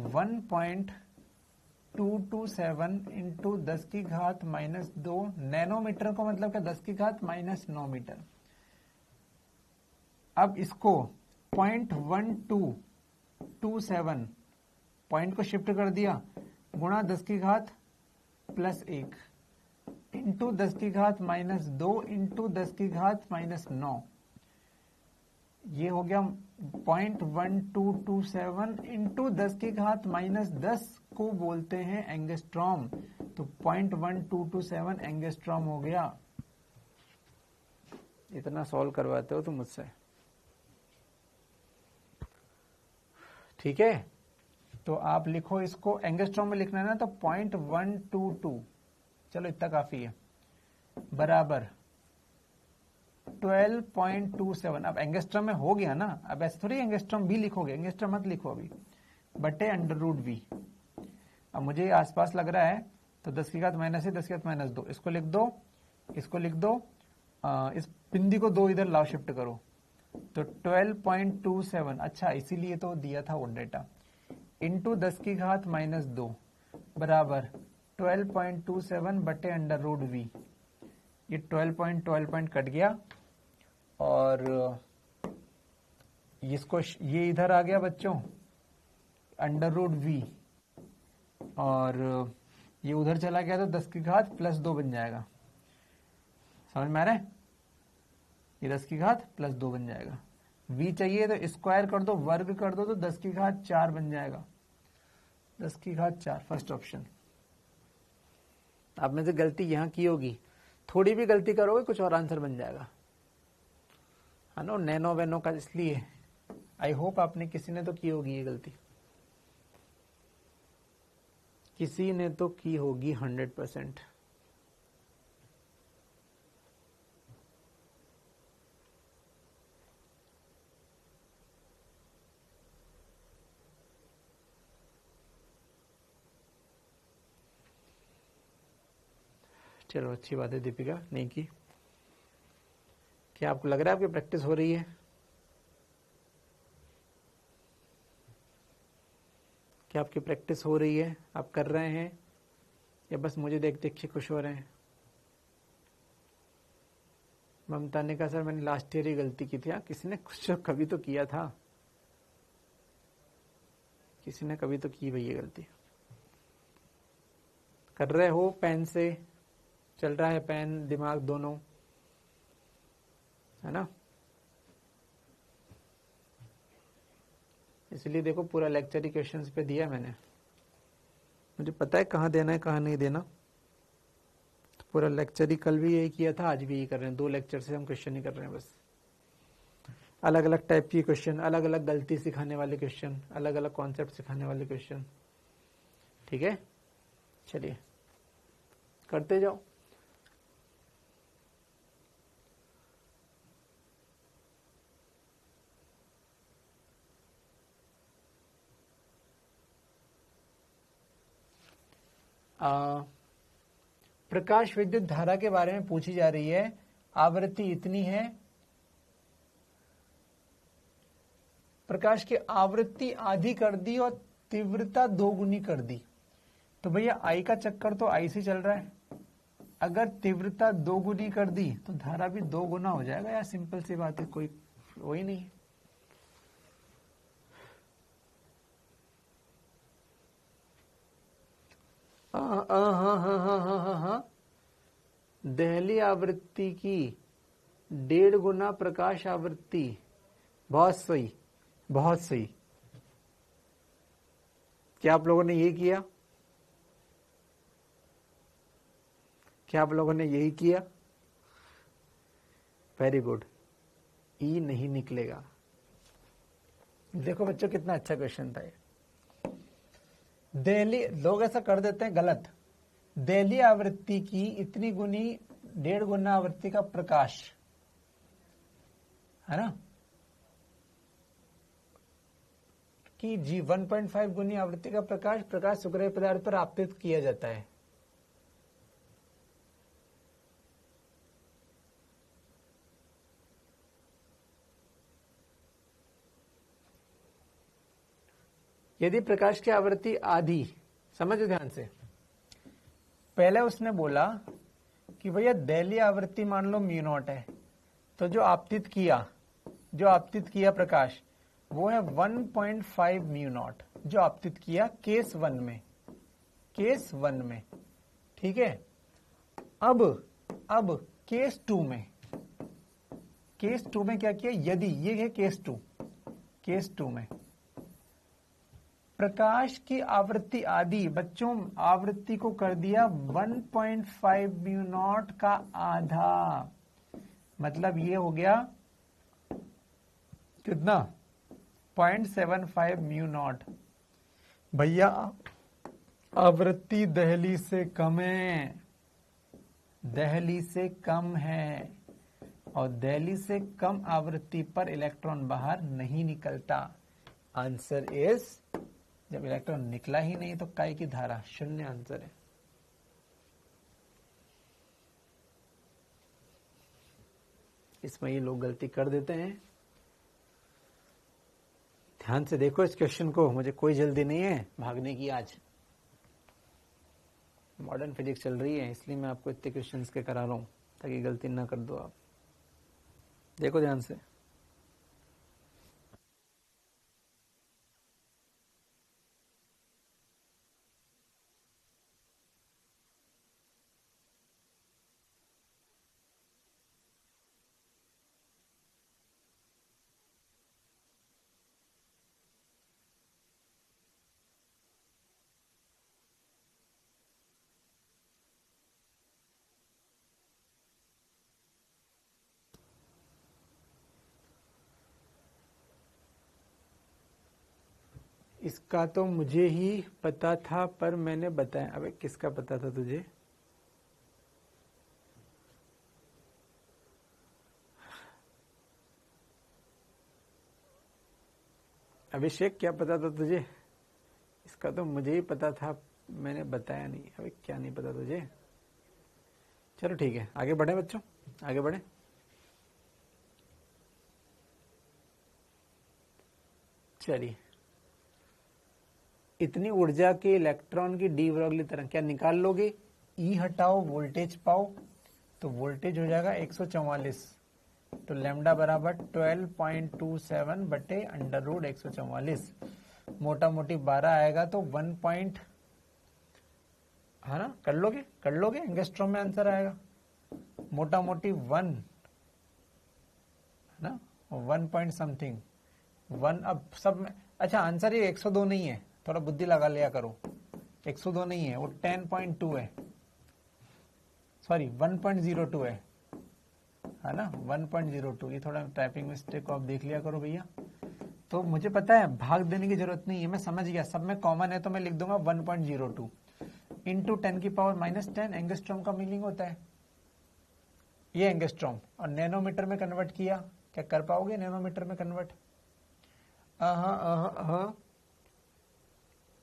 1.227 इंटू 10⁻⁻2 नैनोमीटर को मतलब क्या, 10⁻⁻9 मीटर। अब इसको 0.1227 पॉइंट को शिफ्ट कर दिया, गुणा 10⁻+1 इंटू 10⁻⁻2 इंटू 10⁻⁻9, ये हो गया 0.1227 इंटू 10⁻⁻10 को बोलते हैं एंगस्ट्रॉम। तो 0.1227 एंगस्ट्रॉम हो गया। इतना सॉल्व करवाते हो तुम मुझसे, ठीक है। तो आप लिखो, इसको एंगस्ट्रॉम में लिखना है ना, तो 0.122, चलो इतना काफी है, बराबर 12.27। अब एंगस्ट्रॉम में हो गया ना, अब ऐसे थोड़ी एंगस्ट्रॉम भी लिखोगे, एंगस्ट्रॉम मत लिखो अभी, बटे अंडर रूट वी। अब मुझे आसपास लग रहा है, तो 10⁻⁻ से 10⁻⁻2 इसको लिख दो, इस बिंदी को 2 इधर लाओ, शिफ्ट करो, तो 12.27, अच्छा इसीलिए तो दिया था वो डेटा, इंटू 10⁻⁻2 बराबर 12.27 बटे अंडर रूट वी। ये 12 कट गया, और इसको ये इधर आ गया बच्चों, अंडर रूट वी, और ये उधर चला गया, तो 10⁻+2 बन जाएगा। समझ में आ रहा है? ये 10⁻+2 बन जाएगा। v चाहिए तो स्क्वायर कर दो, वर्ग कर दो, तो 10⁻4 बन जाएगा। 10⁻4 फर्स्ट ऑप्शन। आप में से गलती यहां की होगी, थोड़ी भी गलती करोगे कुछ और आंसर बन जाएगा, है ना। नैनो वैनो का, इसलिए आई होप आपने किसी ने तो की होगी ये गलती, किसी ने तो की होगी 100%। चलो अच्छी बात है दीपिका, नहीं की। क्या आपको लग रहा है आपकी प्रैक्टिस हो रही है? क्या आपकी प्रैक्टिस हो रही है, आप कर रहे हैं, या बस मुझे देख देख के खुश हो रहे हैं? ममता ने कहा सर मैंने लास्ट ईयर ही गलती की थी। हाँ, किसी ने कुछ कभी तो किया था, किसी ने कभी तो की भई ये गलती। कर रहे हो पेन से, चल रहा है पेन दिमाग दोनों, है ना। इसलिए देखो पूरा लेक्चर ही क्वेश्चंस पे दिया मैंने, मुझे पता है कहाँ देना है कहाँ नहीं देना। तो पूरा लेक्चर ही कल भी यही किया था, आज भी यही कर रहे हैं। 2 लेक्चर से हम क्वेश्चन ही कर रहे हैं बस। अलग अलग टाइप की क्वेश्चन, अलग अलग गलती सिखाने वाले क्वेश्चन, अलग अलग कॉन्सेप्ट सिखाने वाले क्वेश्चन। ठीक है, चलिए करते जाओ। प्रकाश विद्युत धारा के बारे में पूछी जा रही है। आवृत्ति इतनी है, प्रकाश की आवृत्ति आधी कर दी और तीव्रता 2 गुनी कर दी। तो भैया आई का चक्कर तो आई से चल रहा है, अगर तीव्रता 2 गुनी कर दी तो धारा भी 2 गुना हो जाएगा यार, सिंपल सी बात है, कोई वही नहीं। हाँ, दहली आवृत्ति की 1.5 गुना प्रकाश आवृत्ति, बहुत सही, बहुत सही। क्या आप लोगों ने यही किया? क्या आप लोगों ने यही किया? Very good. ई नहीं निकलेगा। देखो बच्चों कितना अच्छा क्वेश्चन था ये। दहली, लोग ऐसा कर देते हैं गलत। दहली आवृत्ति की इतनी गुनी 1.5 गुना आवृत्ति का प्रकाश, है ना, कि जी 1.5 गुनी आवृत्ति का प्रकाश सुग्राह्य पदार्थ पर आपतित किया जाता है। यदि प्रकाश की आवृत्ति आधी, समझो ध्यान से, पहले उसने बोला कि भैया दहली आवृत्ति मान लो म्यू नॉट है, तो जो आपतित किया प्रकाश वो है 1.5 म्यू नॉट, जो आपतित किया केस 1 में, ठीक है। अब केस 2 में क्या किया, यदि ये है केस 2 में प्रकाश की आवृत्ति आधी, बच्चों आवृत्ति को कर दिया 1.5 म्यू नॉट का आधा, मतलब ये हो गया कितना, 0.75 म्यू नॉट। भैया आवृत्ति दहली से कम है, और दहली से कम आवृत्ति पर इलेक्ट्रॉन बाहर नहीं निकलता। आंसर इज, जब इलेक्ट्रॉन निकला ही नहीं तो काय की धारा, 0 आंसर है। इसमें ये लोग गलती कर देते हैं। ध्यान से देखो इस क्वेश्चन को, मुझे कोई जल्दी नहीं है भागने की। आज मॉडर्न फिजिक्स चल रही है, इसलिए मैं आपको इतने क्वेश्चंस के करा रहा हूं ताकि गलती ना कर दो आप। देखो ध्यान से, इसका तो मुझे ही पता था पर मैंने बताया। अबे किसका पता था तुझे? अभिषेक क्या पता था तुझे? इसका तो मुझे ही पता था, मैंने बताया नहीं। अबे क्या नहीं पता तुझे? चलो ठीक है, आगे बढ़े बच्चों, आगे बढ़े। चलिए, इतनी ऊर्जा के इलेक्ट्रॉन की डी ब्रोगली तरंग क्या निकाल लोगे? ई हटाओ, वोल्टेज पाओ, तो वोल्टेज हो जाएगा 144 तो लैम्डा बराबर 12.27 बटे अंडर रूट 144, मोटा मोटी 12 आएगा तो 1 पॉइंट, है ना, कर लोगे एंगस्ट्रॉम में आंसर आएगा, मोटा मोटी 1, है ना, 1 पॉइंट समथिंग 1। अब सब में अच्छा आंसर ये 102 नहीं है, थोड़ा बुद्धि लगा लिया करो, 102 नहीं है, वो 10.2 है, सॉरी 1.02 है ना, 1.02। ये थोड़ा टाइपिंग मिस्टेक को आप देख लिया करो भैया। तो मुझे पता है भाग देने की जरूरत नहीं है, मैं समझ गया, सब में कॉमन है तो मैं लिख दूंगा 1.02 इंटू 10 की पावर -10 एंगस्ट्रॉम का मीनिंग होता है ये एंगस्ट्रॉम, और नैनोमीटर में कन्वर्ट किया, क्या कर पाओगे नैनोमीटर में कन्वर्ट?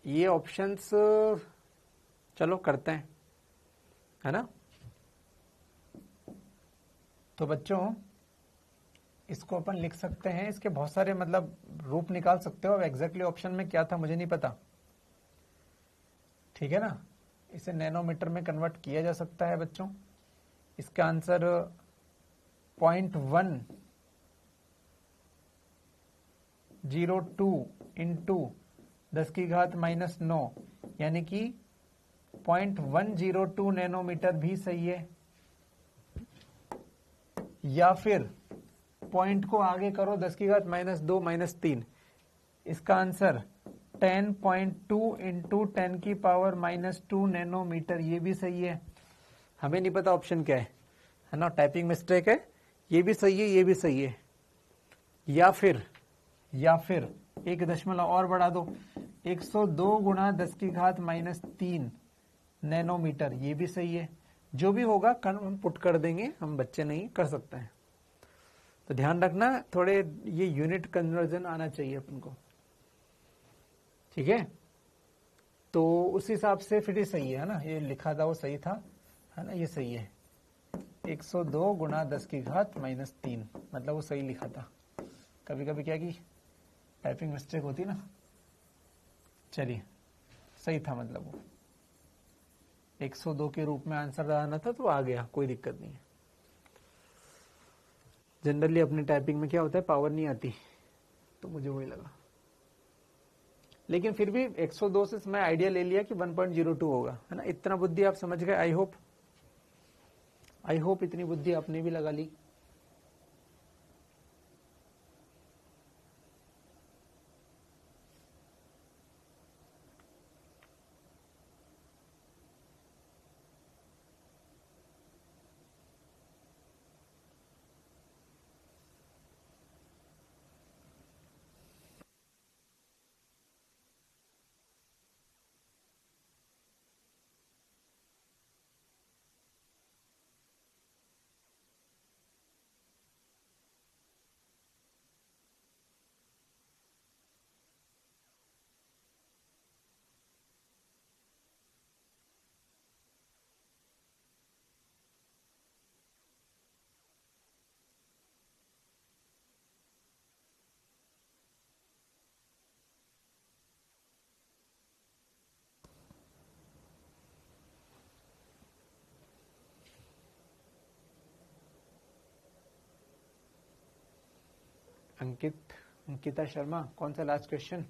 ये ऑप्शंस चलो करते हैं, है ना। तो बच्चों इसको अपन लिख सकते हैं, इसके बहुत सारे मतलब रूप निकाल सकते हो। अब एग्जैक्टली ऑप्शन में क्या था मुझे नहीं पता, ठीक है ना। इसे नैनोमीटर में कन्वर्ट किया जा सकता है बच्चों। इसका आंसर 0.102 इंटू 10 की घात -9 यानी कि 0.102 नैनोमीटर भी सही है, या फिर पॉइंट को आगे करो 10 की घात -2 -3, इसका आंसर 10.2 इंटू 10 की पावर -2 नैनोमीटर, ये भी सही है। हमें नहीं पता ऑप्शन क्या है ना, टाइपिंग मिस्टेक है, ये भी सही है, ये भी सही है। या फिर 1 और बढ़ा दो, 102 गुणा 10 की घात -3 नैनोमीटर, ये भी सही है। जो भी होगा हम पुट कर देंगे, हम बच्चे नहीं कर सकते हैं। तो ध्यान रखना, थोड़े ये यूनिट कन्वर्जन आना चाहिए अपन को, ठीक है। तो उस हिसाब से फिर ये सही है ना, ये लिखा था वो सही था, है ना, ये सही है। 102 गुणा 10 की घात -3 मतलब वो सही लिखा था। कभी कभी क्या कि टाइपिंग मिस्टेक होती ना, चलिए सही था, मतलब वो 102 के रूप में आंसर आना था तो आ गया, कोई दिक्कत नहीं है। जनरली अपनी टाइपिंग में क्या होता है, पावर नहीं आती, तो मुझे वही लगा। लेकिन फिर भी 102 से मैं आइडिया ले लिया कि 1.02 होगा, है ना। इतना बुद्धि आप समझ गए, आई होप इतनी बुद्धि आपने भी लगा ली। अंकिता शर्मा, कौन सा last question?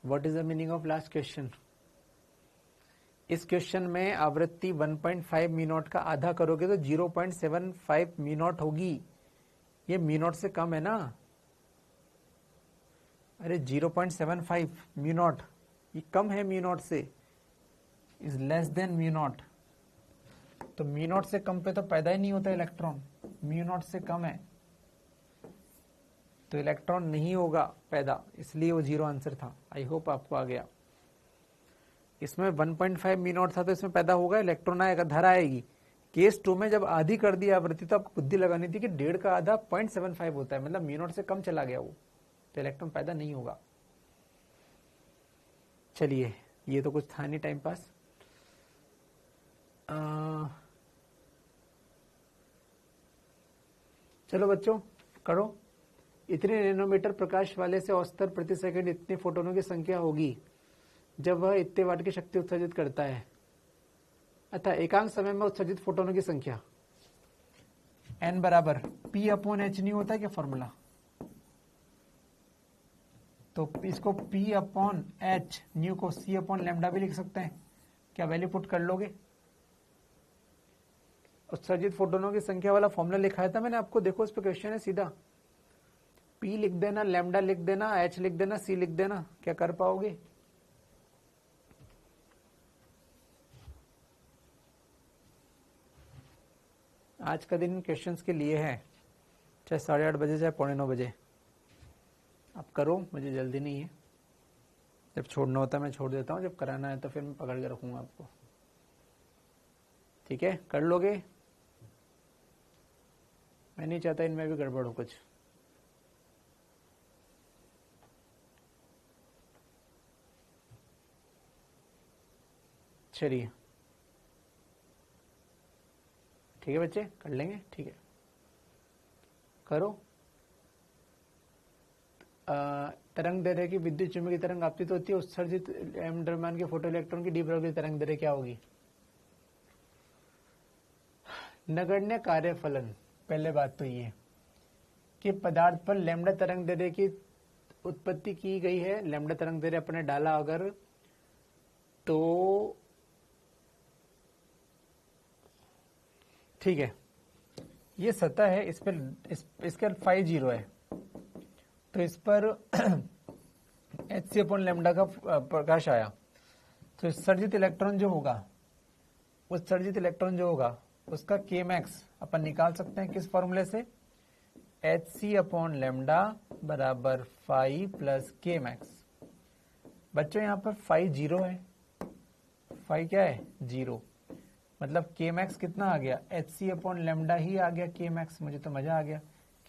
What is the meaning of last question? इस क्वेश्चन में आवृत्ति 1.5 मिनट का आधा करोगे तो 0.75 मिनट होगी। ये मिनट से कम है ना, अरे 0.75 मिनट, ये कम है मिनट से, इज लेस देन मिनट। तो मिनट से कम पे तो पैदा ही नहीं होता इलेक्ट्रॉन, मिनट से कम है तो इलेक्ट्रॉन नहीं होगा पैदा, इसलिए वो 0 आंसर था। आई होप आपको आ गया। इसमें 1.5 मिनट था तो इसमें पैदा होगा, इलेक्ट्रॉन आएगा, धरा आएगी। केस 2 में जब आधी कर दी आवृत्ति तो आपको बुद्धि लगानी थी कि 1.5 का आधा 0.75 होता है, मतलब मिनट से कम चला गया वो, तो इलेक्ट्रॉन पैदा नहीं होगा। चलिए, ये तो कुछ था नहीं टाइम पास। चलो बच्चों करो। इतने नैनोमीटर प्रकाश वाले से औसतन प्रति सेकंड इतने फोटोनों की संख्या होगी जब वह इतने वाट की शक्ति उत्सर्जित करता है। अतः एकांक समय में उत्सर्जित फोटोनों की संख्या एन बराबर पी अपॉन एच नहीं होता क्या फॉर्मूला, तो इसको पी अपॉन एच न्यू को सी अपॉन लेमडा भी लिख सकते हैं। क्या वैल्यू पुट कर लोगे? उत्सर्जित फोटोनों की संख्या वाला फॉर्मूला लिखाया था मैंने आपको, देखो इस पे क्वेश्चन है सीधा, पी लिख देना, लेमडा लिख देना, एच लिख देना, सी लिख देना। क्या कर पाओगे? आज का दिन क्वेश्चंस के लिए है, चाहे 8:30 बजे चाहे 8:45 बजे। आप करो, मुझे जल्दी नहीं है। जब छोड़ना होता है मैं छोड़ देता हूँ, जब कराना है तो फिर मैं पकड़ के रखूंगा आपको। ठीक है, कर लोगे? मैं नहीं चाहता इनमें भी गड़बड़ हो कुछ। चलिए ठीक है बच्चे, कर लेंगे। ठीक है, करो। तरंग दैर्ध्य की विद्युत चुंबकीय तरंग आपतित होती है, उत्सर्जित द्रव्यमान के फोटो इलेक्ट्रॉन की डी ब्रॉगली तरंग दैर्ध्य क्या होगी? नगण्य कार्यफलन, पहले बात तो ये कि पदार्थ पर लैम्डा तरंग दैर्ध्य की उत्पत्ति की गई है। लैम्डा तरंग दैर्ध्य अपने डाला अगर, तो ठीक है, ये सतह है, इस पर इसका फाई 0 है, तो इस पर एच सी अपॉन लेमडा का प्रकाश आया, तो उत्सर्जित इलेक्ट्रॉन जो होगा, उत्सर्जित इलेक्ट्रॉन जो होगा उसका के मैक्स अपन निकाल सकते हैं किस फॉर्मूले से? एच सी अपॉन लेमडा बराबर फाई प्लस के मैक्स। बच्चों यहाँ पर फाई 0 है, फाई क्या है? 0, मतलब के मैक्स कितना आ गया? एच सी अपॉन लेमडा ही आ गया के मैक्स। मुझे तो मजा आ गया।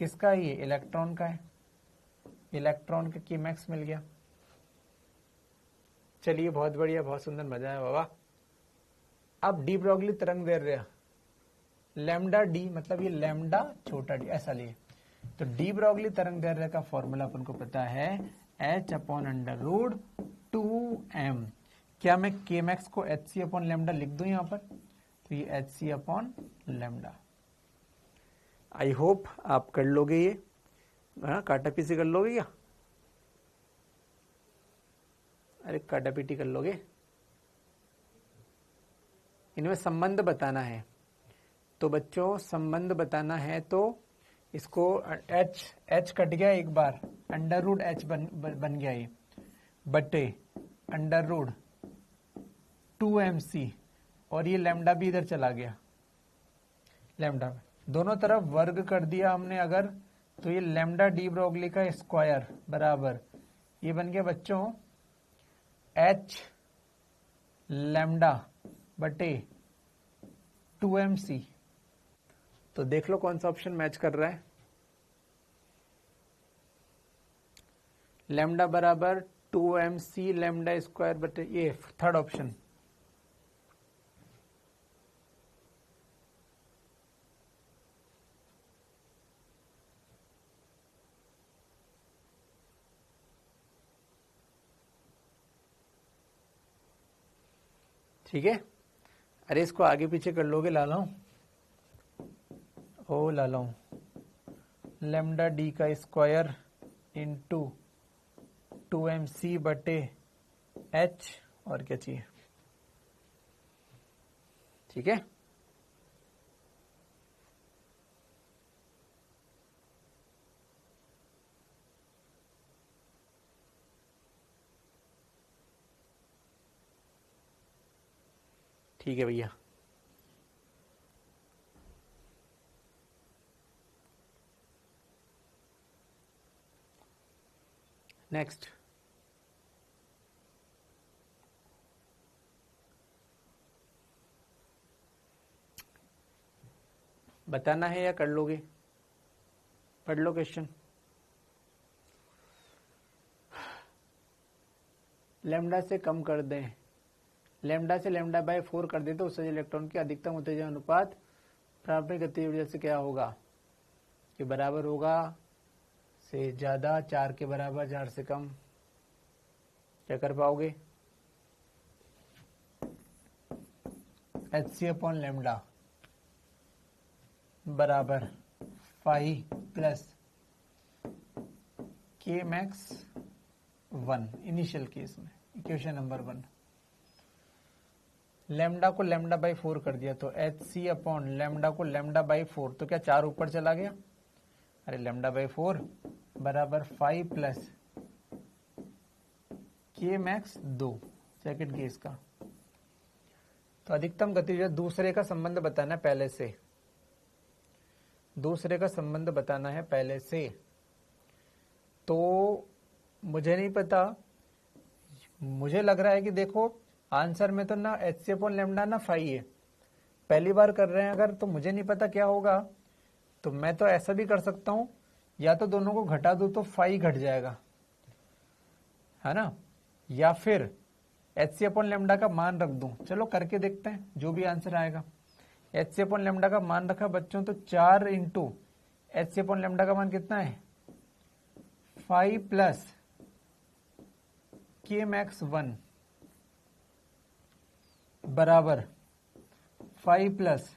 किसका है ये? इलेक्ट्रॉन का है, इलेक्ट्रॉन का के मैक्स मिल गया। चलिए बहुत बढ़िया, बहुत सुंदर, मजा आया बाबा। अब डी ब्रॉगली तरंग दैर्ध्य लैम्डा डी, मतलब ये लैम्डा छोटा डी, ऐसा लिए तो डी ब्रॉगली तरंग दैर्ध्य का फॉर्मूला अपन को पता है h upon under root 2m। क्या मैं के मैक्स को एच सी अपॉन लेमडा लिख दूं यहां पर? तो ये h c upon lambda. I hope आप कर लोगे ये, काटा पीसी कर लोगे क्या? अरे काटा पीटी कर लोगे? इनमें संबंध बताना है, तो बच्चों संबंध बताना है तो इसको h कट गया एक बार, अंडर रूट h बन गया ये, बटे अंडर रूट 2mc, और ये लैम्डा भी इधर चला गया, लैम्डा दोनों तरफ वर्ग कर दिया हमने अगर, तो ये लैम्डा डी ब्रॉगली का स्क्वायर बराबर ये बन गया बच्चों h लैम्डा बटे 2mc। तो देख लो कौन सा ऑप्शन मैच कर रहा है। लैम्डा बराबर 2mc लैम्डा स्क्वायर बटे, ये थर्ड ऑप्शन। ठीक है, अरे इसको आगे पीछे कर लोगे लालाऊं, ओ लालाऊं, लैम्डा डी का स्क्वायर इंटू 2mc बटे h, और क्या चाहिए? ठीक है, ठीक है भैया। नेक्स्ट, बताना है या कर लोगे? पढ़ लो क्वेश्चन। लैम्डा से कम कर दें, लैम्डा से लैम्डा बाय 4 कर दें तो उत्सर्जित इलेक्ट्रॉन की अधिकतम उत्तेजन अनुपात प्रारंभिक गतिज ऊर्जा से क्या होगा? कि बराबर होगा से ज्यादा, 4 के बराबर, 4 से कम। क्या कर पाओगे? एच सी अपॉन लैम्डा बराबर फाइव प्लस के मैक्स 1 इनिशियल केस में, इक्वेशन नंबर 1। लैम्डा को लैम्डा बाई 4 कर दिया तो एच सी अपॉन लैम्डा को लैम्डा बाई 4, तो क्या 4 ऊपर चला गया, अरे लैम्डा बाई 4 बराबर 5 प्लस के मैक्स 2 सेकेंड केस का। तो अधिकतम गतिज दूसरे का संबंध बताना है पहले से, दूसरे का संबंध बताना है पहले से। तो मुझे नहीं पता, मुझे लग रहा है कि देखो आंसर में तो ना एच सी अपॉन लैम्डा ना 5 है, पहली बार कर रहे हैं अगर, तो मुझे नहीं पता क्या होगा। तो मैं तो ऐसा भी कर सकता हूं, या तो दोनों को घटा दूं तो 5 घट जाएगा, है ना, या फिर एच सी अपॉन लैम्डा का मान रख दूं। चलो करके देखते हैं जो भी आंसर आएगा। एच सी अपॉन लैम्डा का मान रखा बच्चों, तो 4 into h c upon lambda का मान कितना है 5 प्लस के मैक्स 1 बराबर 5 प्लस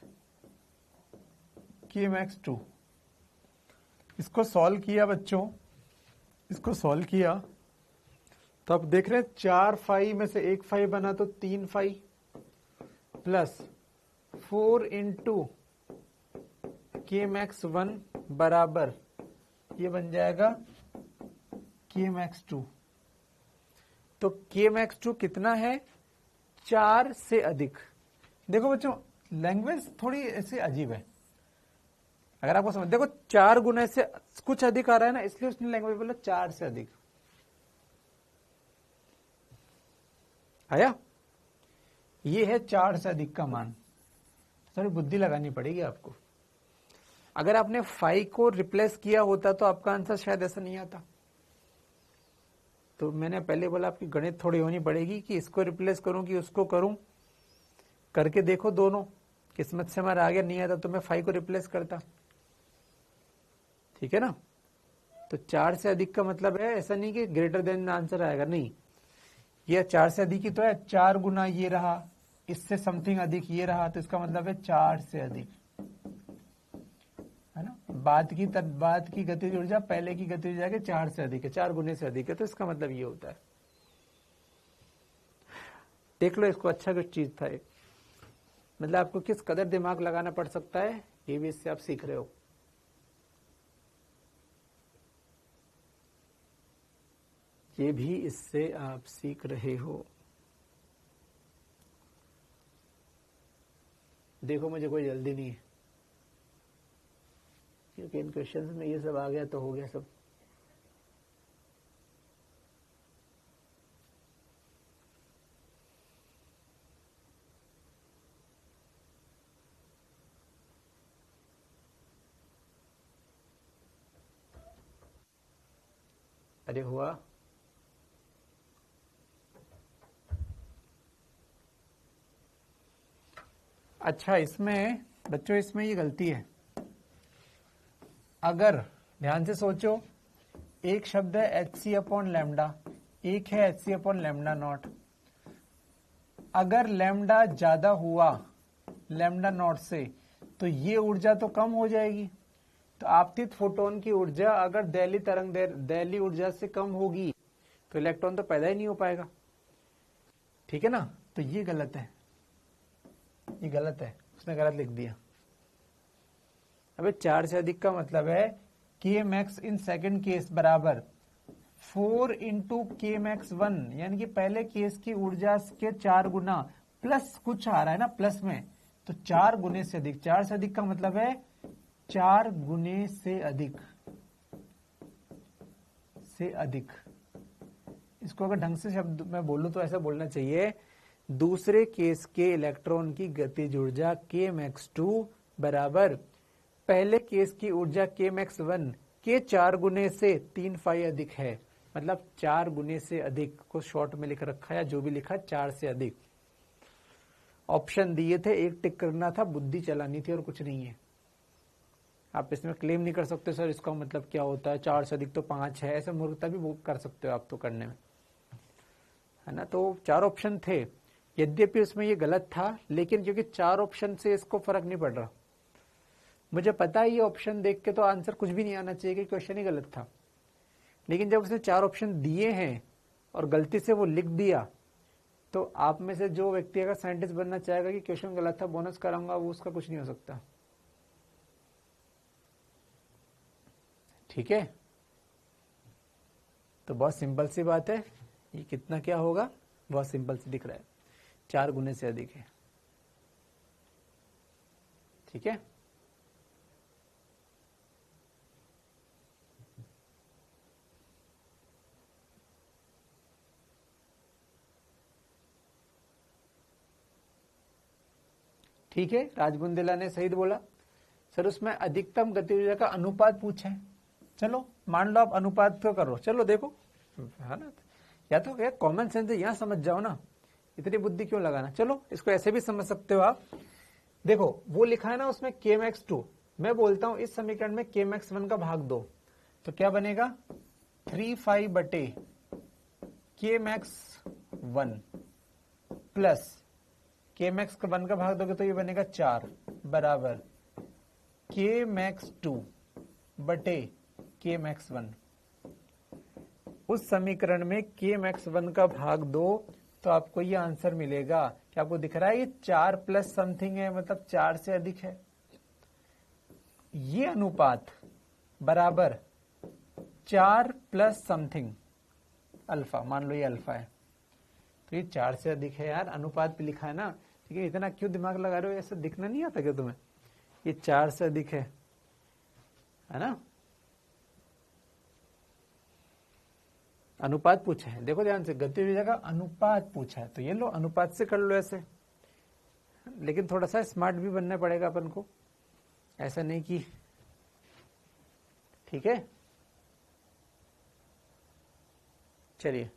के मैक्स 2। इसको सॉल्व किया बच्चों, इसको सॉल्व किया तो अब देख रहे हैं 4 5 में से एक 5 बना तो 3 5 प्लस 4 इंटू के मैक्स 1 बराबर ये बन जाएगा के मैक्स 2। तो के मैक्स 2 कितना है 4 से अधिक। देखो बच्चों लैंग्वेज थोड़ी ऐसे अजीब है, अगर आपको समझ, देखो 4 गुना से कुछ अधिक आ रहा है ना, इसलिए उसने लैंग्वेज बोला 4 से अधिक आया, ये है 4 से अधिक का मान। थोड़ी बुद्धि लगानी पड़ेगी आपको। अगर आपने 5 को रिप्लेस किया होता तो आपका आंसर शायद ऐसा नहीं आता। तो मैंने पहले बोला आपकी गणित थोड़ी होनी पड़ेगी कि इसको रिप्लेस करूं कि उसको करूं, करके देखो दोनों, किस्मत से हमारा आ गया, नहीं आता तो मैं 5 को रिप्लेस करता, ठीक है ना। तो 4 से अधिक का मतलब है ऐसा नहीं कि ग्रेटर देन आंसर आएगा, नहीं, यह 4 से अधिक ही तो है, 4 गुना ये रहा, इससे समथिंग अधिक ये रहा, तो इसका मतलब है 4 से अधिक, है ना। बाद की गतिज ऊर्जा पहले की गतिज ऊर्जा के 4 से अधिक है, 4 गुने से अधिक है, तो इसका मतलब ये होता है। देख लो इसको, अच्छा कुछ चीज था, मतलब आपको किस कदर दिमाग लगाना पड़ सकता है ये भी इससे आप सीख रहे हो। ये भी इससे आप सीख रहे हो। देखो मुझे कोई जल्दी नहीं है, क्योंकि इन क्वेश्चंस में ये सब आ गया तो हो गया सब। अरे हुआ, अच्छा इसमें बच्चों इसमें ये गलती है। अगर ध्यान से सोचो, एक शब्द है एच सी अपॉन लैम्डा, एक है h c upon lambda nought. अगर लैम्डा ज्यादा हुआ लैम्डा नॉट से तो ये ऊर्जा तो कम हो जाएगी। तो आपतित फोटोन की ऊर्जा अगर दैली ऊर्जा से कम होगी तो इलेक्ट्रॉन तो पैदा ही नहीं हो पाएगा, ठीक है ना। तो ये गलत है, ये गलत है, उसने गलत लिख दिया। अबे 4 से अधिक का मतलब है के मैक्स इन सेकंड केस बराबर 4 इंटू के मैक्स 1, यानी कि पहले केस की ऊर्जा के 4 गुना, प्लस कुछ आ रहा है ना प्लस में, तो 4 गुने से अधिक। 4 से अधिक का मतलब है 4 गुने से अधिक, से अधिक। इसको अगर ढंग से शब्द में बोलूं तो ऐसा बोलना चाहिए, दूसरे केस के इलेक्ट्रॉन की गतिज ऊर्जा के मैक्स 2 बराबर पहले केस की ऊर्जा के मैक्स 1 के 4 गुने से 3 फाई अधिक है। मतलब 4 गुने से अधिक को शॉर्ट में लिख रखा है, जो भी लिखा 4 से अधिक। ऑप्शन दिए थे, एक टिक करना था, बुद्धि चलानी थी और कुछ नहीं है। आप इसमें क्लेम नहीं कर सकते सर इसका मतलब क्या होता है, 4 से अधिक तो 5 है, ऐसे मूर्खता भी वो कर सकते हो आप तो करने में, है ना। तो 4 ऑप्शन थे, यद्यपि उसमें ये गलत था, लेकिन क्योंकि 4 ऑप्शन से इसको फर्क नहीं पड़ रहा, मुझे पता है ये ऑप्शन देख के तो आंसर कुछ भी नहीं आना चाहिए कि क्वेश्चन ही गलत था, लेकिन जब उसने 4 ऑप्शन दिए हैं और गलती से वो लिख दिया, तो आप में से जो व्यक्ति अगर साइंटिस्ट बनना चाहेगा कि क्वेश्चन गलत था बोनस कराऊंगा, वो उसका कुछ नहीं हो सकता। ठीक है, तो बहुत सिंपल सी बात है, ये कितना क्या होगा, बहुत सिंपल से दिख रहा है, 4 गुने से अधिक है। ठीक है, ठीक है, राजबुंदेला ने सही बोला। सर उसमें अधिकतम गतिविधि का अनुपात पूछा है, चलो मान लो आप अनुपात तो करो, चलो देखो, है ना, या तो क्या कॉमन सेंस है, यहां समझ जाओ ना, इतनी बुद्धि क्यों लगाना। चलो इसको ऐसे भी समझ सकते हो आप, देखो वो लिखा है ना उसमें kmax2, मैं बोलता हूं इस समीकरण में kmax1 का भाग दो, तो क्या बनेगा 3/5 बटे kmax1 प्लस kmax1 का भाग दोगे तो ये बनेगा 4 बराबर kmax2 बटे kmax1। उस समीकरण में kmax1 का भाग दो तो आपको ये आंसर मिलेगा। क्या आपको दिख रहा है ये 4 प्लस समथिंग है, मतलब 4 से अधिक है। ये अनुपात बराबर 4 प्लस समथिंग अल्फा, मान लो ये अल्फा है, तो ये 4 से अधिक है यार, अनुपात भी लिखा है ना। ठीक है, इतना क्यों दिमाग लगा रहे हो, ऐसा दिखना नहीं आता क्या तुम्हें, ये 4 से अधिक है ना। अनुपात पूछा है, देखो ध्यान से, गतिविधि का अनुपात पूछा है, तो ये लो अनुपात से कर लो ऐसे, लेकिन थोड़ा सा स्मार्ट भी बनना पड़ेगा अपन को, ऐसा नहीं कि, ठीक है। चलिए,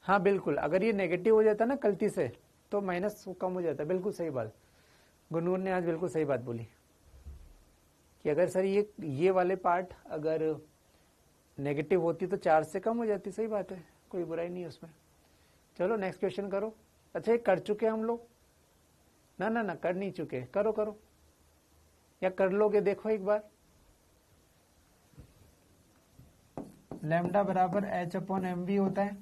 हाँ बिल्कुल, अगर ये नेगेटिव हो जाता ना गलती से तो माइनस कम हो जाता, बिल्कुल सही बात, गुनूर ने आज बिल्कुल सही बात बोली कि अगर सर ये वाले पार्ट अगर नेगेटिव होती तो 4 से कम हो जाती, सही बात है, कोई बुराई नहीं है उसमें। चलो नेक्स्ट क्वेश्चन करो। अच्छा ये कर चुके हम लोग, ना कर नहीं चुके, करो करो, या कर लोगे, देखो एक बार। लैम्डा बराबर h/mv होता है,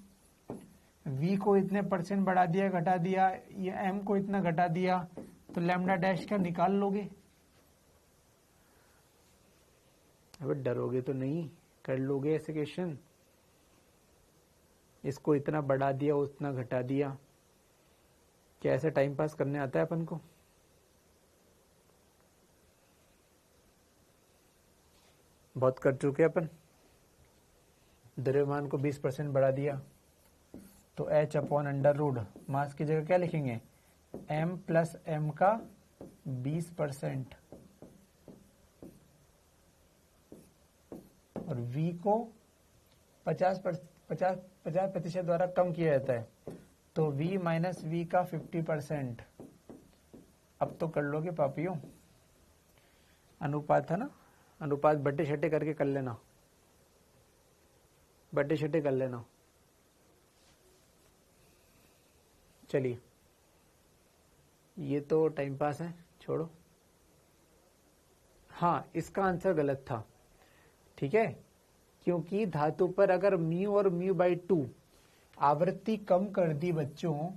v को इतने % बढ़ा दिया घटा दिया, ये m को इतना घटा दिया, तो लैम्डा डैश का निकाल लोगे। अब डरोगे तो नहीं, कर लोगे ऐसे क्वेश्चन। इसको इतना बढ़ा दिया उतना घटा दिया, क्या ऐसे टाइम पास करने आता है अपन को। बहुत कर चुके अपन। द्रव्यमान को 20% बढ़ा दिया तो h/√, मास की जगह क्या लिखेंगे, m प्लस m का 20% और v को 50% द्वारा कम किया जाता है, तो v माइनस v का 50%। अब तो कर लोगे पापियों, अनुपात है ना, अनुपात बट्टे छट्टे करके कर लेना, बट्टे छट्टे कर लेना। चलिए ये तो टाइम पास है, छोड़ो। हाँ इसका आंसर गलत था, ठीक है, क्योंकि धातु पर अगर म्यू और μ/2 आवृत्ति कम कर दी बच्चों,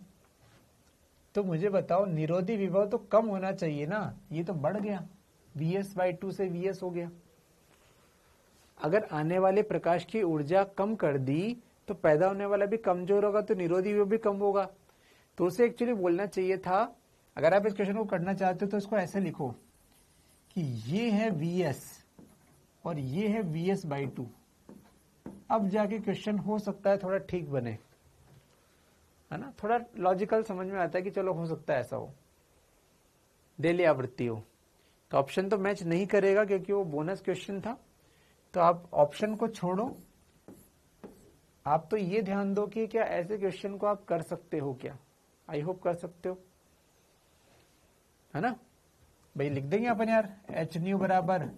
तो मुझे बताओ निरोधी विभव तो कम होना चाहिए ना, ये तो बढ़ गया, Vs/2 से Vs हो गया। अगर आने वाले प्रकाश की ऊर्जा कम कर दी तो पैदा होने वाला भी कमजोर होगा, तो निरोधी विभव भी कम होगा। तो उसे एक्चुअली बोलना चाहिए था, अगर आप इस क्वेश्चन को करना चाहते हो तो इसको ऐसे लिखो कि ये है Vs और ये है Vs/2। अब जाके क्वेश्चन हो सकता है थोड़ा ठीक बने, है ना, थोड़ा लॉजिकल समझ में आता है कि चलो हो सकता है ऐसा हो, डेली आवृत्ति हो। तो ऑप्शन तो मैच नहीं करेगा क्योंकि वो बोनस क्वेश्चन था, तो आप ऑप्शन को छोड़ो। आप तो ये ध्यान दो कि क्या ऐसे क्वेश्चन को आप कर सकते हो क्या, आई होप कर सकते हो, है ना भाई। लिख देंगे अपन यार, एच न्यू बराबर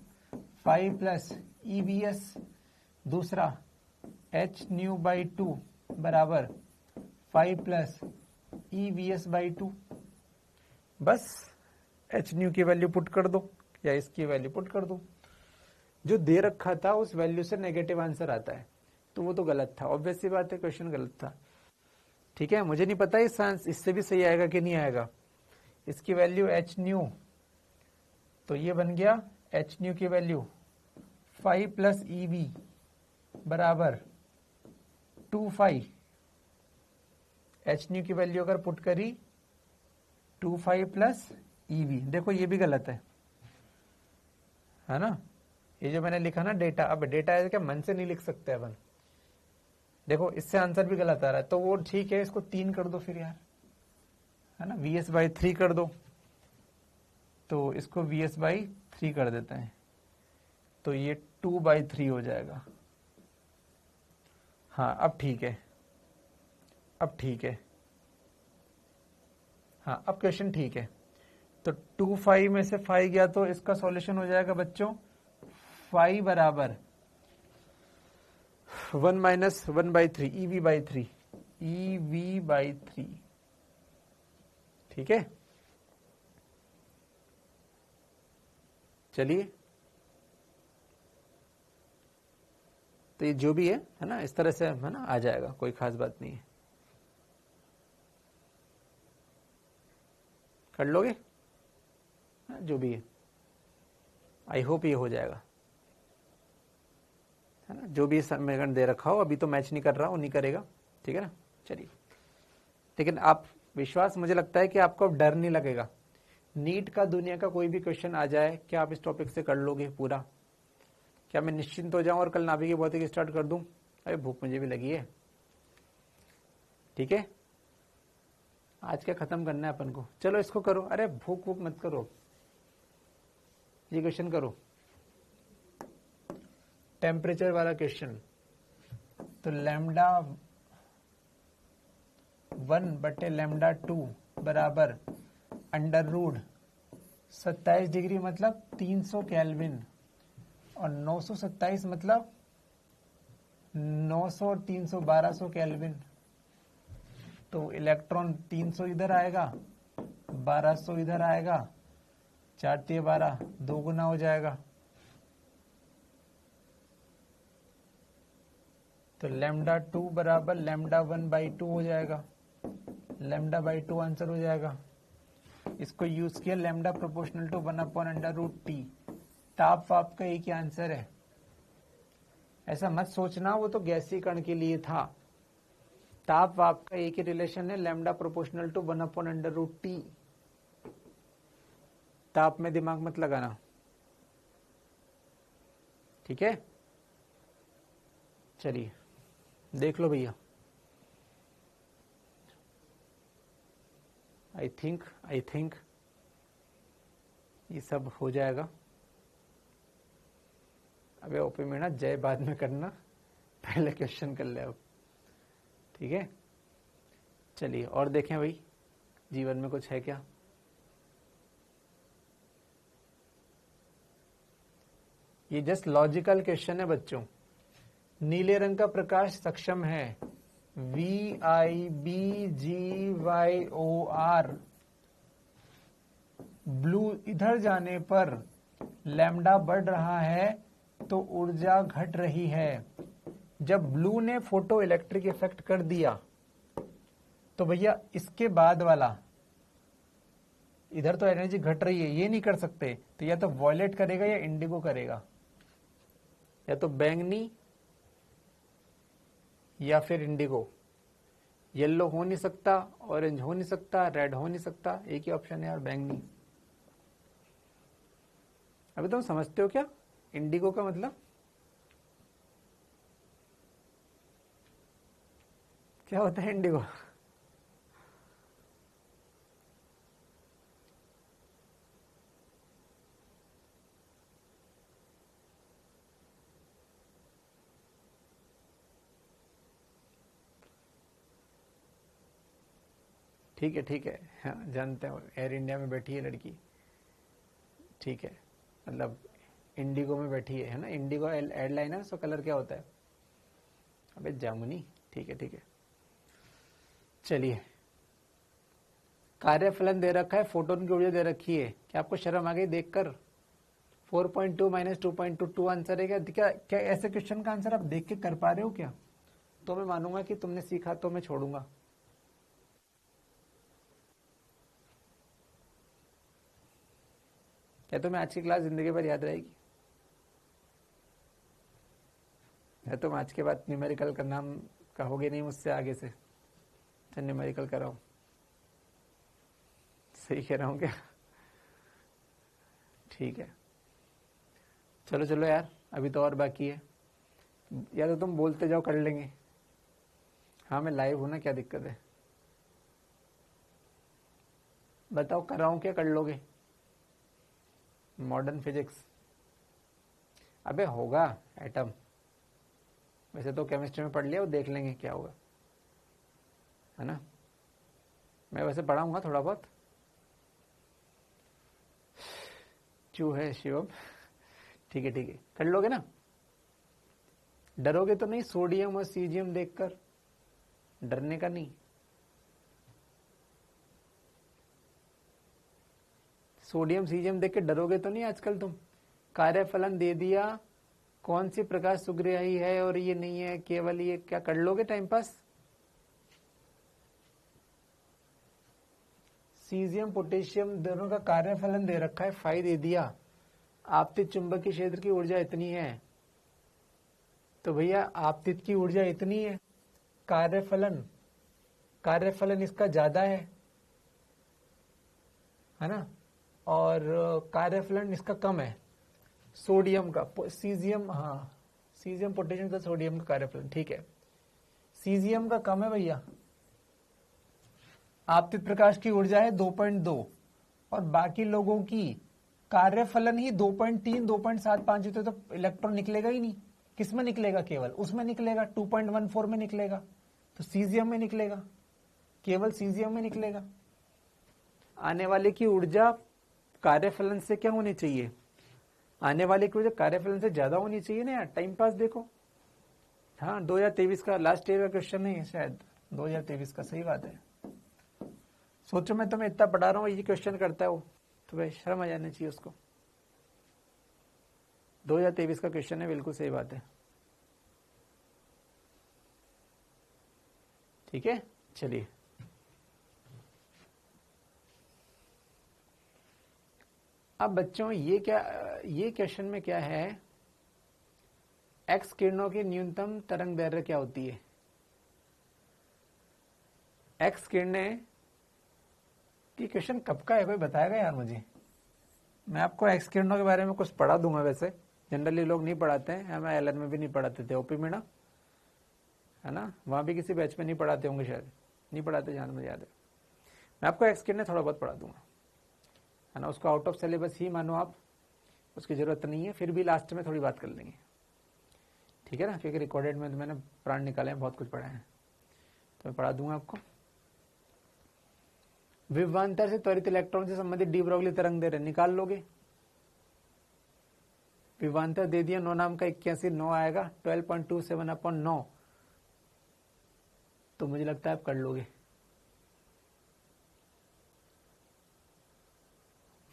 5 प्लस EVS, दूसरा h/2 बराबर 5 प्लस EVS/2, बस h/2 की वैल्यू पुट कर दो, या इसकी वैल्यू पुट कर दूं। जो दे रखा था उस वैल्यू से नेगेटिव आंसर आता है, तो वो तो गलत था, ऑब्वियस सी बात है, क्वेश्चन गलत था। ठीक है, मुझे नहीं पता इससे भी सही आएगा कि नहीं आएगा। इसकी वैल्यू एच न्यू, तो ये बन गया एच न्यू की वैल्यू 5 प्लस ईवी बराबर 2 एच न्यू की वैल्यू अगर पुट करी 2 प्लस ईवी, देखो ये भी गलत है ना। ये जो मैंने लिखा ना डेटा, अब डेटा है क्या, मन से नहीं लिख सकते अपन। देखो इससे आंसर भी गलत आ रहा है, तो वो ठीक है, इसको 3 कर दो फिर यार, है ना, VS/3 कर दो। तो इसको VS/3 कर देते हैं, तो ये 2/3 हो जाएगा। हाँ अब ठीक है, अब ठीक है, हाँ अब क्वेश्चन ठीक है। तो 2 में से 5 गया तो इसका सॉल्यूशन हो जाएगा बच्चों 5 बराबर 1 माइनस 1/3 EV/3 EV/3। ठीक है, चलिए, तो ये जो भी है ना, इस तरह से है ना, आ जाएगा, कोई खास बात नहीं है। कर लोगे जो भी है, आई होप ये हो जाएगा, है ना। जो भी समीकरण दे रखा हो, अभी तो मैच नहीं कर रहा, वो नहीं करेगा, ठीक है ना। चलिए, लेकिन आप विश्वास, मुझे लगता है कि आपको अब डर नहीं लगेगा। नीट का दुनिया का कोई भी क्वेश्चन आ जाए, क्या आप इस टॉपिक से कर लोगे पूरा? क्या मैं निश्चिंत हो जाऊं और कल नाभिकीय भौतिकी स्टार्ट कर दूं? अरे भूख मुझे भी लगी है, ठीक है, आज क्या खत्म करना है अपन को। चलो इसको करो, अरे भूख भूख मत करो, ये क्वेश्चन करो, टेम्परेचर वाला क्वेश्चन। तो लैम्डा 1/λ2 बराबर अंडर रूट 27 डिग्री मतलब 300 केल्विन, और 927 मतलब 900 और 300 1200 केल्विन। तो इलेक्ट्रॉन 300 इधर आएगा, 1200 इधर आएगा, 4×12 2 गुना हो जाएगा। तो λ2 बराबर λ1/2 हो जाएगा, λ/2 आंसर हो जाएगा। इसको यूज किया लैम्डा प्रोपोर्शनल टू 1/√T। ताप वाप का एक ही आंसर है, ऐसा मत सोचना वो तो गैसीय कण के लिए था। ताप वाप का एक ही रिलेशन है, लैम्डा प्रोपोर्शनल टू 1/√T। ताप में दिमाग मत लगाना, ठीक है। चलिए देख लो भैया, आई थिंक ये सब हो जाएगा। अबे ओपी में ना जय बाद में करना, पहले क्वेश्चन कर ले अब, ठीक है। चलिए और देखें भाई, जीवन में कुछ है क्या? ये जस्ट लॉजिकल क्वेश्चन है बच्चों। नीले रंग का प्रकाश सक्षम है, VIBGYOR। ब्लू इधर जाने पर लैम्डा बढ़ रहा है तो ऊर्जा घट रही है। जब ब्लू ने फोटो इलेक्ट्रिक इफेक्ट कर दिया तो भैया इसके बाद वाला, इधर तो एनर्जी घट रही है, ये नहीं कर सकते, तो या तो वॉयलेट करेगा या इंडिगो करेगा, या तो बैंगनी या फिर इंडिगो। येलो हो नहीं सकता, ऑरेंज हो नहीं सकता, रेड हो नहीं सकता, एक ही ऑप्शन है यार, बैंगनी। अभी तुम समझते हो क्या इंडिगो का मतलब? क्या होता है इंडिगो? ठीक है, हाँ, जानते हो, एयर इंडिया में बैठी है लड़की, ठीक है, मतलब इंडिगो में बैठी है ना, इंडिगो एयरलाइन है, उसका कलर क्या होता है? अबे जामुनी, ठीक है। चलिए, कार्यफलन दे रखा है, फोटोन की ऊर्जा दे रखी है, क्या आपको शर्म आ गई देखकर? 4.2 माइनस 2.2 2 आंसर है क्या? क्या ऐसे क्वेश्चन का आंसर आप देख के कर पा रहे हो क्या? तो मैं मानूंगा कि तुमने सीखा, तो मैं छोड़ूंगा। क्या तुम्हें आज की क्लास जिंदगी भर याद रहेगी? या तुम आज के बाद न्यूमेरिकल का नाम कहोगे नहीं मुझसे आगे से? तो न्यूमेरिकल कराओ। सही कह रहा हूँ क्या? ठीक है, चलो चलो यार, अभी तो और बाकी है। या तो तुम बोलते जाओ, कर लेंगे। हाँ मैं लाइव हूं ना, क्या दिक्कत है? बताओ कराऊं क्या, कर लोगे? मॉडर्न फिजिक्स, अबे होगा एटम। वैसे तो केमिस्ट्री में पढ़ लिया, वो देख लेंगे क्या होगा, है ना? मैं वैसे पढ़ाऊंगा थोड़ा बहुत। चू है शिवम। ठीक है ठीक है, कर लोगे ना? डरोगे तो नहीं सोडियम और सीजियम देखकर? डरने का नहीं। सोडियम सीजियम देख के डरोगे तो नहीं आजकल तुम? कार्यफलन दे दिया, कौन सी प्रकाश सुग्राही है और ये नहीं है, केवल ये, क्या कर लोगे टाइम पास? सीजियम पोटेशियम दोनों का कार्यफलन दे रखा है, फाई दे दिया। आपतित चुंबकीय क्षेत्र की ऊर्जा इतनी है, तो भैया आपतित की ऊर्जा इतनी है, कार्यफलन कार्यफलन इसका ज्यादा है ना? और कार्यफलन इसका कम है सोडियम का। सीजियम, हाँ सीजियम पोटेशियम का सोडियम का कार्यफलन, ठीक है। सीजियम का कम है भैया। आपतित प्रकाश की ऊर्जा है 2.2 और बाकी लोगों की कार्यफलन ही 2.3 2.75 होते, तो इलेक्ट्रॉन निकलेगा ही नहीं। किस में निकलेगा? केवल उसमें निकलेगा, 2.14 में निकलेगा, तो सीजियम में निकलेगा, केवल सीजियम में निकलेगा। आने वाले की ऊर्जा कार्यफलन से क्या होनी चाहिए? आने वाले की ऊर्जा कार्यफलन से ज्यादा होनी चाहिए ना यार। टाइम पास देखो। हाँ 2023 का लास्ट ईयर का क्वेश्चन है शायद, 2023 का, सही बात है। सोचो मैं तुम्हें इतना पढ़ा रहा हूँ, ये क्वेश्चन करता है वो, तो भाई शर्म आ जानी चाहिए उसको। 2023 का क्वेश्चन है, बिल्कुल सही बात है। ठीक है, चलिए अब बच्चों ये क्या, ये क्वेश्चन में क्या है, एक्स किरणों की न्यूनतम तरंग दैर्घ्य क्या होती है? एक्स किरणें की क्वेश्चन कब का है, कोई बताएगा यार मुझे? मैं आपको एक्स किरणों के बारे में कुछ पढ़ा दूंगा। वैसे जनरली लोग नहीं पढ़ाते हैं, हमें एलएन में भी नहीं पढ़ाते थे, ओपी मीणा है ना, वहां भी किसी बैच में नहीं पढ़ाते होंगे शायद, नहीं पढ़ाते जहां मुझे याद है। मैं आपको एक्स किरणें थोड़ा बहुत पढ़ा दूंगा, है ना। उसको आउट ऑफ सिलेबस ही मानो आप, उसकी जरूरत नहीं है, फिर भी लास्ट में थोड़ी बात कर लेंगे, ठीक है ना, क्योंकि रिकॉर्डेड में तो मैंने प्राण निकाले हैं, बहुत कुछ पढ़ा है, तो मैं पढ़ा दूंगा आपको। विभवांतर से त्वरित इलेक्ट्रॉन से संबंधित डी ब्रोगली तरंग दैर्घ्य निकाल लोगे। विभवांतर दे दिया 9 नाम का 81, 9 आएगा 12.27/9, तो मुझे लगता है आप कर लोगे।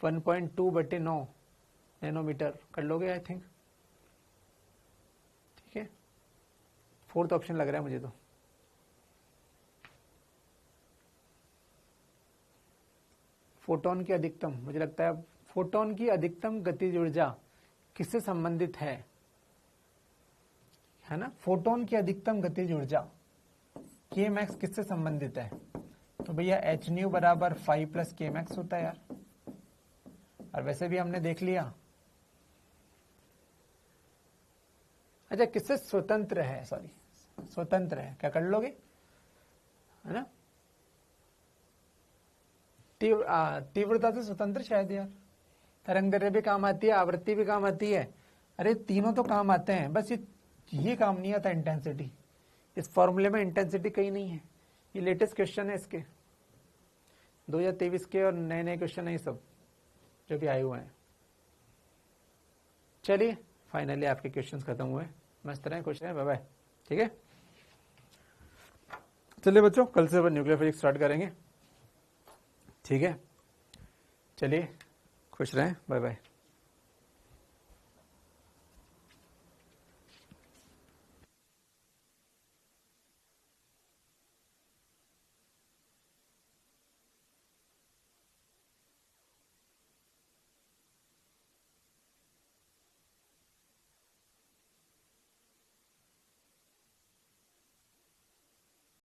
1.2/9 नैनोमीटर कर लोगे आई थिंक, ठीक है। फोर्थ ऑप्शन लग रहा है मुझे तो। फोटोन की अधिकतम, मुझे लगता है फोटोन की अधिकतम गतिज ऊर्जा किससे संबंधित है ना? फोटोन की अधिकतम गतिज ऊर्जा के मैक्स किससे संबंधित है? तो भैया एच न्यू बराबर 5 + के मैक्स होता है यार। और वैसे भी हमने देख लिया, अच्छा किससे स्वतंत्र है, सॉरी स्वतंत्र है, क्या कर लोगे, है ना? तीव्रता से स्वतंत्र शायद यार। तरंग दैर्घ्य भी काम आती है, आवृत्ति भी काम आती है, अरे तीनों तो काम आते हैं, बस ये काम नहीं आता इंटेंसिटी। इस फॉर्मूले में इंटेंसिटी कहीं नहीं है। ये लेटेस्ट क्वेश्चन है इसके, 2023 के, और नए नए क्वेश्चन है ये सब जो भी आए हुए हैं। चलिए फाइनली आपके क्वेश्चंस खत्म हुए, मस्त रहें, खुश रहें, बाय बाय, ठीक है। चलिए बच्चों, कल से अपन न्यूक्लियर फिजिक्स स्टार्ट करेंगे, ठीक है। चलिए खुश रहें, बाय बाय।